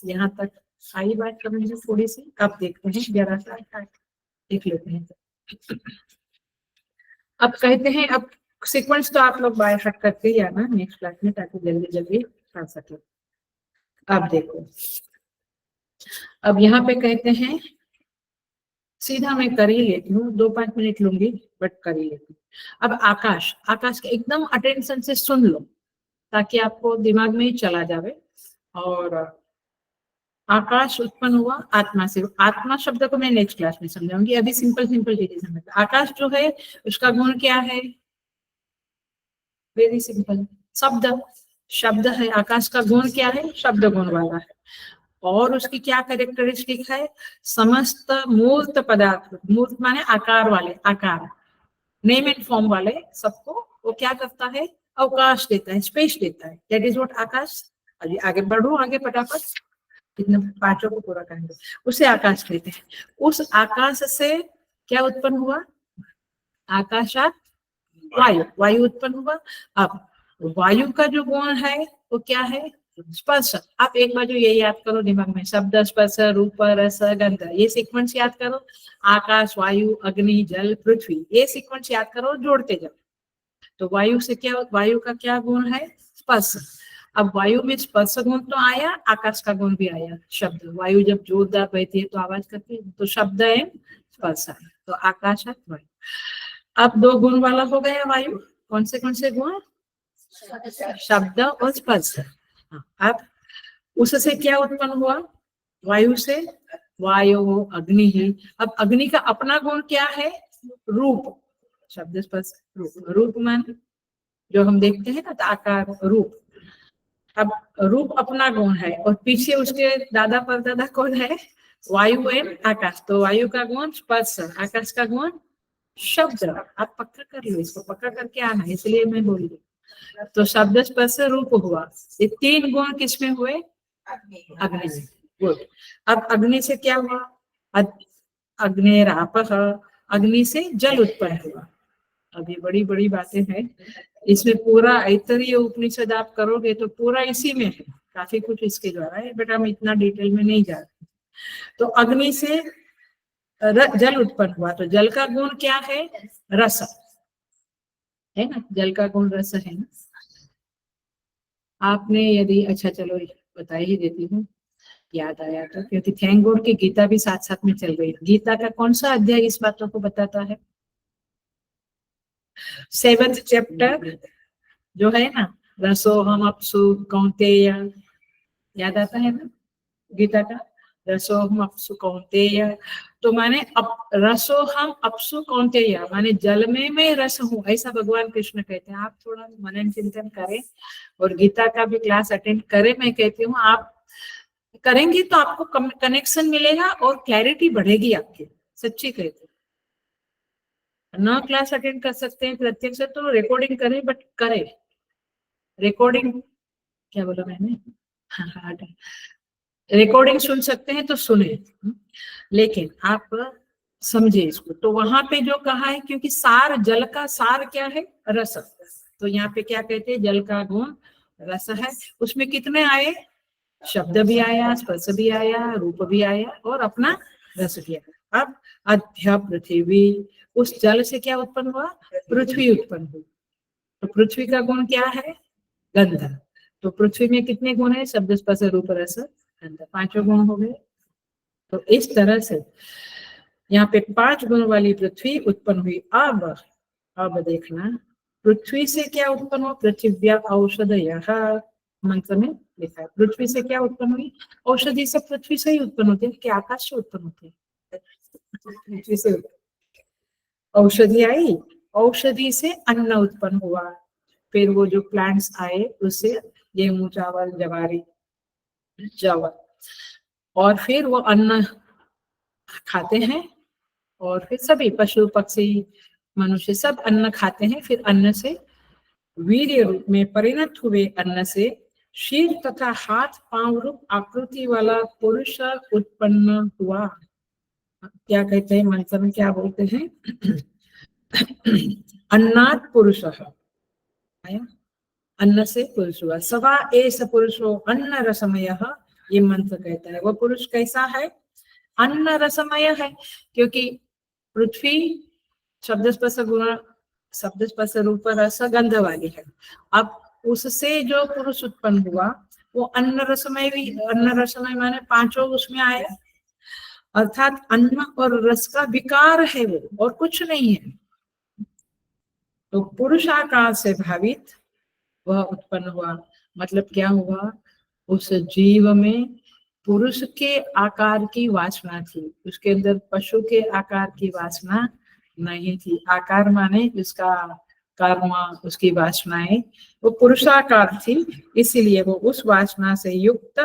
यहाँ तक आई बात समझ में थोड़ी सी। अब देखते हैं जरा सा देख लेते हैं। अब कहते हैं, अब सीक्वेंस तो आप लोग बाय हार्ट करके ही आना नेक्स्ट क्लास में, ताकि जल्दी जल्दी कर सके। अब देखो, अब यहाँ पे कहते हैं, सीधा मैं कर ही लेती हूँ, 2-5 मिनट लूंगी बट कर ही लेती हूँ। अब आकाश, आकाश के एकदम अटेंशन से सुन लो ताकि आपको दिमाग में ही चला जावे। और आकाश उत्पन्न हुआ आत्मा से, आत्मा शब्द को मैं नेक्स्ट क्लास में समझाऊंगी, अभी सिंपल सिंपल चीजें समझ। आकाश जो है उसका गुण क्या है, वेरी सिंपल, शब्द, शब्द है। आकाश का गुण क्या है, शब्द गुण वाला है। और उसकी क्या कैरेक्टरिस्टिक है, समस्त मूर्त पदार्थ, मूर्त माने आकार वाले, आकार नेम एंड फॉर्म वाले सबको वो क्या करता है, अवकाश देता है, स्पेस देता है, दैट इज व्हाट आकाश। अभी आगे बढ़ो, आगे फटाफट, इतने पांचों को पूरा करेंगे, उसे आकाश कहते हैं। उस आकाश से क्या उत्पन्न हुआ, आकाशात वायु, वायु उत्पन्न हुआ। अब वायु का जो गुण है वो क्या है, स्पर्श। आप एक बार जो ये याद करो दिमाग में, शब्द स्पर्श रूप रस गंध, ये सीक्वेंस याद करो, आकाश वायु अग्नि जल पृथ्वी, ये सीक्वेंस याद करो, जोड़ते जाओ। तो वायु से क्या, वायु का क्या गुण है, स्पर्श। अब वायु में स्पर्श गुण तो आया, आकाश का गुण भी आया, शब्द। वायु जब जोरदार बहती है तो आवाज करती है, तो शब्द है स्पर्श है, तो आकाश है वायु। अब 2 गुण वाला हो गया वायु, कौन से गुण, शब्द और स्पर्श। अब उससे क्या उत्पन्न हुआ, वायु से वायु अग्नि ही। अब अग्नि का अपना गुण क्या है, रूप, शब्द स्पर्श रूप, रूप मान जो हम देखते हैं ना, आकार रूप। अब रूप अपना गुण है, और पीछे उसके दादा परदादा कौन है, वायु एवं आकाश। तो वायु का गुण स्पर्श, आकाश का गुण शब्द। आप पक्का कर लो, इसको पक्का करके आना, इसलिए मैं बोल रही। तो शब्द स्पर्श रूप हुआ, ये 3 गुण किसमें हुए, अग्नि में। गुड। अब अग्नि से क्या हुआ, अग्निरापः, अग्नि से जल उत्पन्न हुआ। अभी बड़ी बड़ी बातें हैं इसमें, पूरा ऐतरेय उपनिषद आप करोगे तो पूरा इसी में है, काफी कुछ इसके द्वारा है, बट हम इतना डिटेल में नहीं जा रहे। तो अग्नि से जल उत्पन्न हुआ, तो जल का गुण क्या है, रस है ना, जल का गुण रस है ना। आपने यदि, अच्छा चलो बता ही देती हूँ, याद आया तो, क्योंकि थैंक गॉड की गीता भी साथ साथ में चल रही है। गीता का कौन सा अध्याय इस बातों को बताता है, 7th चैप्टर जो है ना, रसोहम अप्सु कौन्तेय, याद आता है ना गीता का, रसोहम अप्सु कौन्तेय। तो माने रसोहम अप्सु कौन्तेय माने जल में मैं रस हूँ, ऐसा भगवान कृष्ण कहते हैं। आप थोड़ा मनन चिंतन करें और गीता का भी क्लास अटेंड करें। मैं कहती हूँ आप करेंगे तो आपको कनेक्शन मिलेगा और क्लैरिटी बढ़ेगी आपकी, सच्ची कहती हूँ। न क्लास अटेंड कर सकते हैं प्रत्यक्ष तो रिकॉर्डिंग करें, बट करें रिकॉर्डिंग, क्या बोला मैंने, हाँ रिकॉर्डिंग सुन सकते हैं तो सुने, लेकिन आप समझे इसको। तो वहां पे जो कहा है, क्योंकि सार, जल का सार क्या है, रस। तो यहाँ पे क्या कहते हैं, जल का गुण रस है। उसमें कितने आए, शब्द भी आया, स्पर्श भी आया, रूप भी आया, और अपना रस भी आया। अब अध्य पृथ्वी, उस जल से क्या उत्पन्न हुआ, पृथ्वी उत्पन्न हुई। तो पृथ्वी का गुण क्या है, गंध। तो पृथ्वी में कितने गुण है, शब्द स्पर्श रूप रस गंध, 5 गुण हो गए। तो इस तरह से यहाँ पे 5 गुण वाली पृथ्वी उत्पन्न हुई। अब देखना, पृथ्वी से क्या उत्पन्न हुआ? पृथिव्या औषधयः, मंत्र में लिखा है। पृथ्वी से क्या उत्पन्न हुई? औषधि सब पृथ्वी से ही उत्पन्न होते हैं कि आकाश से उत्पन्न होते हैं? पृथ्वी से औषधि आई, औषधि से अन्न उत्पन्न हुआ, फिर वो जो प्लांट्स आए उससे गेहूं, चावल, जवारी, चावल, और फिर वो अन्न खाते हैं, और फिर सभी पशु पक्षी मनुष्य सब अन्न खाते हैं। फिर अन्न से वीर्य रूप में परिणत हुए अन्न से शीर तथा हाथ पांव रूप आकृति वाला पुरुष उत्पन्न हुआ। क्या कहते हैं मंत्र में, क्या बोलते हैं? अन्नात् पुरुषः, अन्न से पुरुष हुआ। सवा एष पुरुषो अन्न रसमयः, ये मंत्र कहता है। वो पुरुष कैसा है? अन्न रसमय है, क्योंकि पृथ्वी शब्द स्पर्श गुण, शब्द स्पर्श रूप रस गंध वाली है। अब उससे जो पुरुष उत्पन्न हुआ वो अन्न रसमय भी, अन्न रसमय माने पांचों उसमें आए, अर्थात अन्न और रस का विकार है वो, और कुछ नहीं है। तो पुरुष आकार से भावित वह उत्पन्न हुआ। मतलब क्या हुआ? उस जीव में पुरुष के आकार की वासना थी, उसके अंदर पशु के आकार की वासना नहीं थी। आकार माने उसका कर्म, उसकी वासनाएं, वो पुरुषाकार थी, इसीलिए वो उस वासना से युक्त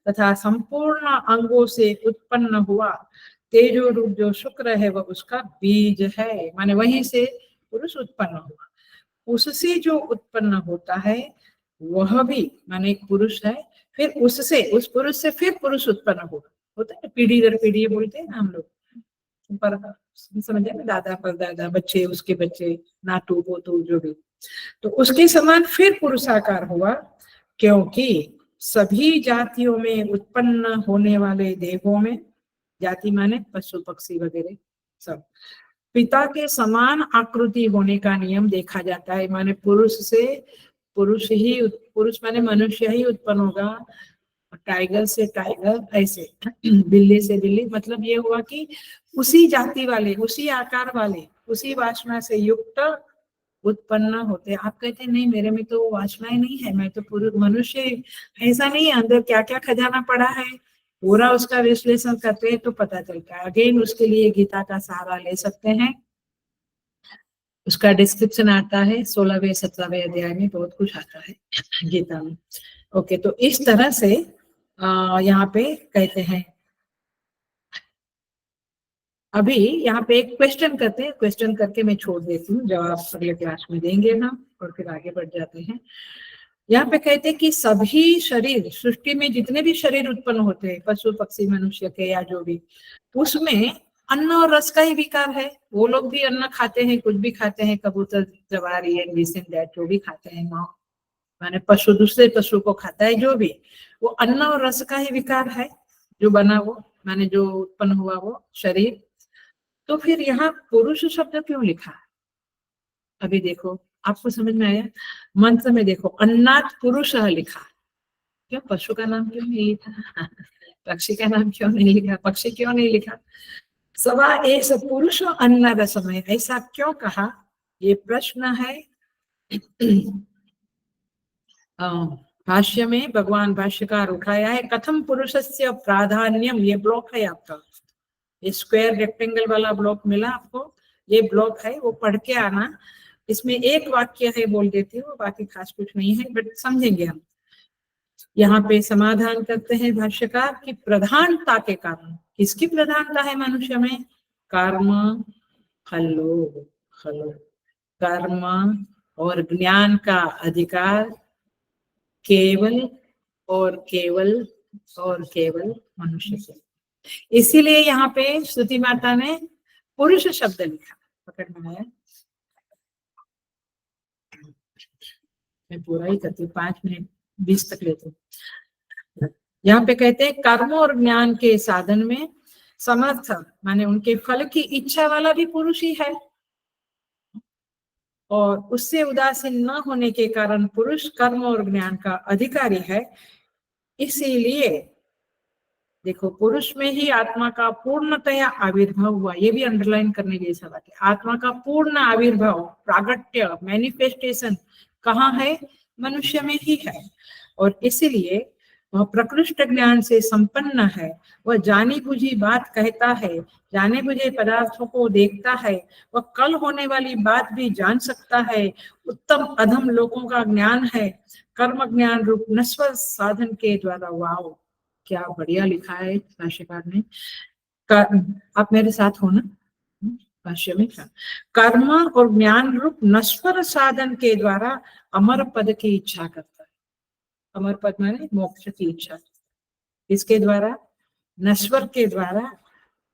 तथा संपूर्ण अंगों से उत्पन्न हुआ। तेजो रूप जो शुक्र है वह उसका बीज है, माने वहीं से पुरुष उत्पन्न हुआ। उससे जो उत्पन्न होता है वह भी माने एक पुरुष है, फिर उससे, उस पुरुष से फिर पुरुष उत्पन्न होता है। पीढ़ी दर पीढ़ी बोलते हैं ना हम लोग, पर समझे ना, दादा पर दादा, बच्चे, उसके बच्चे, नातू पोतू जो भी, तो उसके समान फिर पुरुषाकार हुआ। क्योंकि सभी जातियों में उत्पन्न होने वाले देवों में, जाति माने पशु पक्षी वगैरह सब, पिता के समान आकृति होने का नियम देखा जाता है। माने पुरुष से पुरुष ही, पुरुष माने मनुष्य ही उत्पन्न होगा, टाइगर से टाइगर, ऐसे बिल्ली से बिल्ली। मतलब ये हुआ कि उसी जाति वाले, उसी आकार वाले, उसी वासना से युक्त उत्पन्न होते। आप कहते हैं नहीं मेरे में तो वासनाएं नहीं है, मैं तो पुरुष मनुष्य। ऐसा नहीं है, अंदर क्या क्या खजाना पड़ा है पूरा उसका विश्लेषण करते हैं तो पता चलता है। अगेन उसके लिए गीता का सहारा ले सकते हैं, उसका डिस्क्रिप्शन आता है 16वें 17वें अध्याय में, बहुत कुछ आता है गीता में। ओके, तो इस तरह से यहाँ पे कहते हैं। अभी यहाँ पे एक क्वेश्चन करते हैं, क्वेश्चन करके मैं छोड़ देती हूँ, जवाब अगले क्लास में देंगे हम, और फिर आगे बढ़ जाते हैं। यहाँ पे कहते हैं कि सभी शरीर, सृष्टि में जितने भी शरीर उत्पन्न होते हैं, पशु पक्षी मनुष्य के या जो भी, उसमें अन्न और रस का ही विकार है। वो लोग भी अन्न खाते हैं, कुछ भी खाते हैं, कबूतर, जवारी एंड दिस एंड दैट, जो भी खाते हैं, माँ माने पशु दूसरे पशु को खाता है, जो भी, वो अन्न और रस का ही विकार है जो बना, वो माने जो उत्पन्न हुआ वो शरीर। तो फिर यहाँ पुरुष शब्द क्यों लिखा? अभी देखो, आपको समझ में आया? मंत्र में देखो, अन्नात् पुरुष लिखा, क्यों? पशु का नाम क्यों नहीं लिखा? पक्षी का नाम क्यों नहीं लिखा? पक्षी क्यों नहीं लिखा? सवा एष पुरुष अन्न रसमय, ऐसा क्यों कहा? ये प्रश्न है। भाष्य में भगवान भाष्यकार उठाया है। कथम पुरुषस्य प्राधान्यम, ये ब्लॉक है आपका, ये स्क्वायर रेक्टेंगल वाला ब्लॉक मिला आपको, ये ब्लॉक है, वो पढ़ के आना। इसमें एक वाक्य है, बोल देती हूँ, बाकी खास कुछ नहीं है, बट समझेंगे हम। यहाँ पे समाधान करते हैं भाष्यकार की प्रधानता के कारण। किसकी प्रधानता है मनुष्य में? कर्म, खलो खलो, कर्म और ज्ञान का अधिकार केवल और केवल और केवल मनुष्य से। इसीलिए यहाँ पे स्तुति माता ने पुरुष शब्द लिखा। पकड़ में आया? मैं पूरा ही करती हूँ, 5 मिनट 20 तक लेती हूँ। यहाँ पे कहते हैं कर्म और ज्ञान के साधन में समर्थ, माने उनके फल की इच्छा वाला भी पुरुष ही है, और उससे उदासीन न होने के कारण पुरुष कर्म और ज्ञान का अधिकारी है। इसीलिए देखो, पुरुष में ही आत्मा का पूर्णतया आविर्भाव हुआ, ये भी अंडरलाइन करने जैसा बात है। आत्मा का पूर्ण आविर्भाव, प्रागट्य, मैनिफेस्टेशन कहाँ है? मनुष्य में ही है। और इसीलिए वह प्रकृष्ट ज्ञान से संपन्न है। वह जानी बुझी बात कहता है, जाने बुझे पदार्थों को देखता है, वह कल होने वाली बात भी जान सकता है। उत्तम अधम लोगों का ज्ञान है, कर्म ज्ञान रूप नश्वर साधन के द्वारा। वाओ, क्या बढ़िया लिखा है भाष्यकार ने। आप मेरे साथ हो ना? भाष्य में था, कर्म और ज्ञान रूप नश्वर साधन के द्वारा अमर पद की इच्छा करता है। अमर पद माने मोक्ष की इच्छा। इसके द्वारा, नश्वर के द्वारा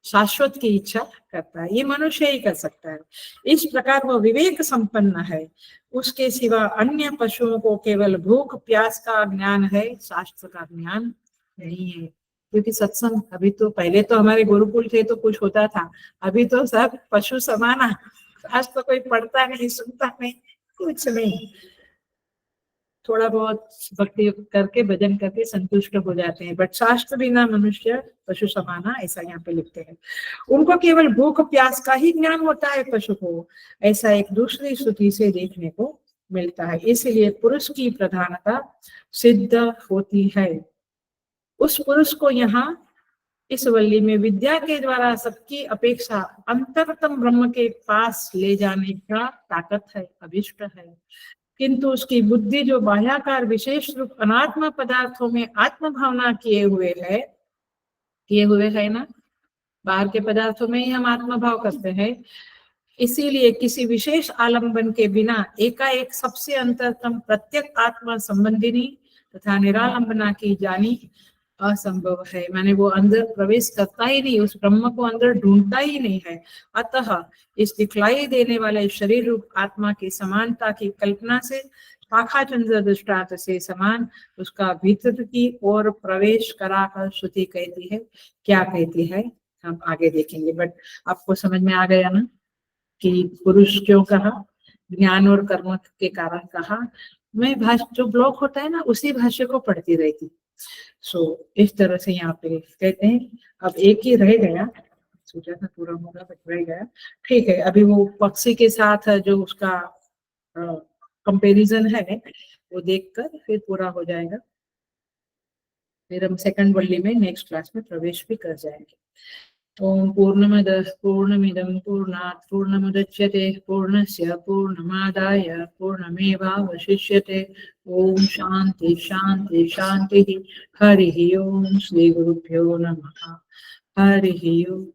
शाश्वत की इच्छा करता है। ये मनुष्य ही कर सकता है। इस प्रकार वह विवेक संपन्न है। उसके सिवा अन्य पशुओं को केवल भूख प्यास का ज्ञान है, शास्त्र का ज्ञान नहीं है। क्योंकि सत्संग, अभी तो पहले तो हमारे गुरुकुल थे तो कुछ होता था, अभी तो सब पशु समाना। आज तो कोई पढ़ता नहीं, सुनता नहीं, कुछ नहीं। थोड़ा बहुत भक्ति करके भजन करके संतुष्ट हो जाते हैं, बट शास्त्र बिना मनुष्य पशु समाना, ऐसा यहाँ पे लिखते हैं। उनको केवल भूख प्यास का ही ज्ञान होता है पशु को, ऐसा एक दूसरी श्रुति से देखने को मिलता है। इसलिए पुरुष की प्रधानता सिद्ध होती है। उस पुरुष को यहाँ इस वल्ली में विद्या के द्वारा सबकी अपेक्षा अंतरतम ब्रह्म के पास ले जाने का ताकत है, अभिष्ट है। किंतु उसकी बुद्धि जो बाह्याकार विशेष रूप अनात्म पदार्थों में आत्म भावना किए हुए है ना, बाहर के पदार्थों में ही हम आत्म भाव करते हैं। इसीलिए किसी विशेष आलंबन के बिना एकाएक सबसे अंतरतम प्रत्येक आत्मा संबंधिनी तथा निरालंबना की जानी असंभव है। माने वो अंदर प्रवेश करता ही नहीं, उस ब्रह्म को अंदर ढूंढता ही नहीं है। अतः इस दिखलाई देने वाले शरीर रूप आत्मा की समानता की कल्पना से शाखा चंद्र दृष्टांत से समान उसका भीतर की ओर प्रवेश कराकर श्रुति कहती है। क्या कहती है हम आगे देखेंगे, बट आपको समझ में आ गया ना कि पुरुष क्यों कहा, ज्ञान और कर्म के कारण कहा। मैं भाष्य जो ब्लॉक होता है ना, उसी भाष्य को पढ़ती रहती। सो इस तरह से यहाँ पे कहते हैं। अब एक ही रह गया, सोचा था पूरा होगा बट रह गया। ठीक है, अभी वो पक्षी के साथ जो उसका कंपैरिजन है वो देखकर फिर पूरा हो जाएगा। फिर हम सेकंड वल्ली में नेक्स्ट क्लास में प्रवेश भी कर जाएंगे। ओम पूर्णमदः पूर्णमिदं पूर्णात् पूर्णमुदच्यते पूर्णस्य पूर्णमादाय पूर्णमेवावशिष्यते। ओम शांति शांति शांति। हरि ओम। श्री गुरुभ्यो नमः। हरि ओम।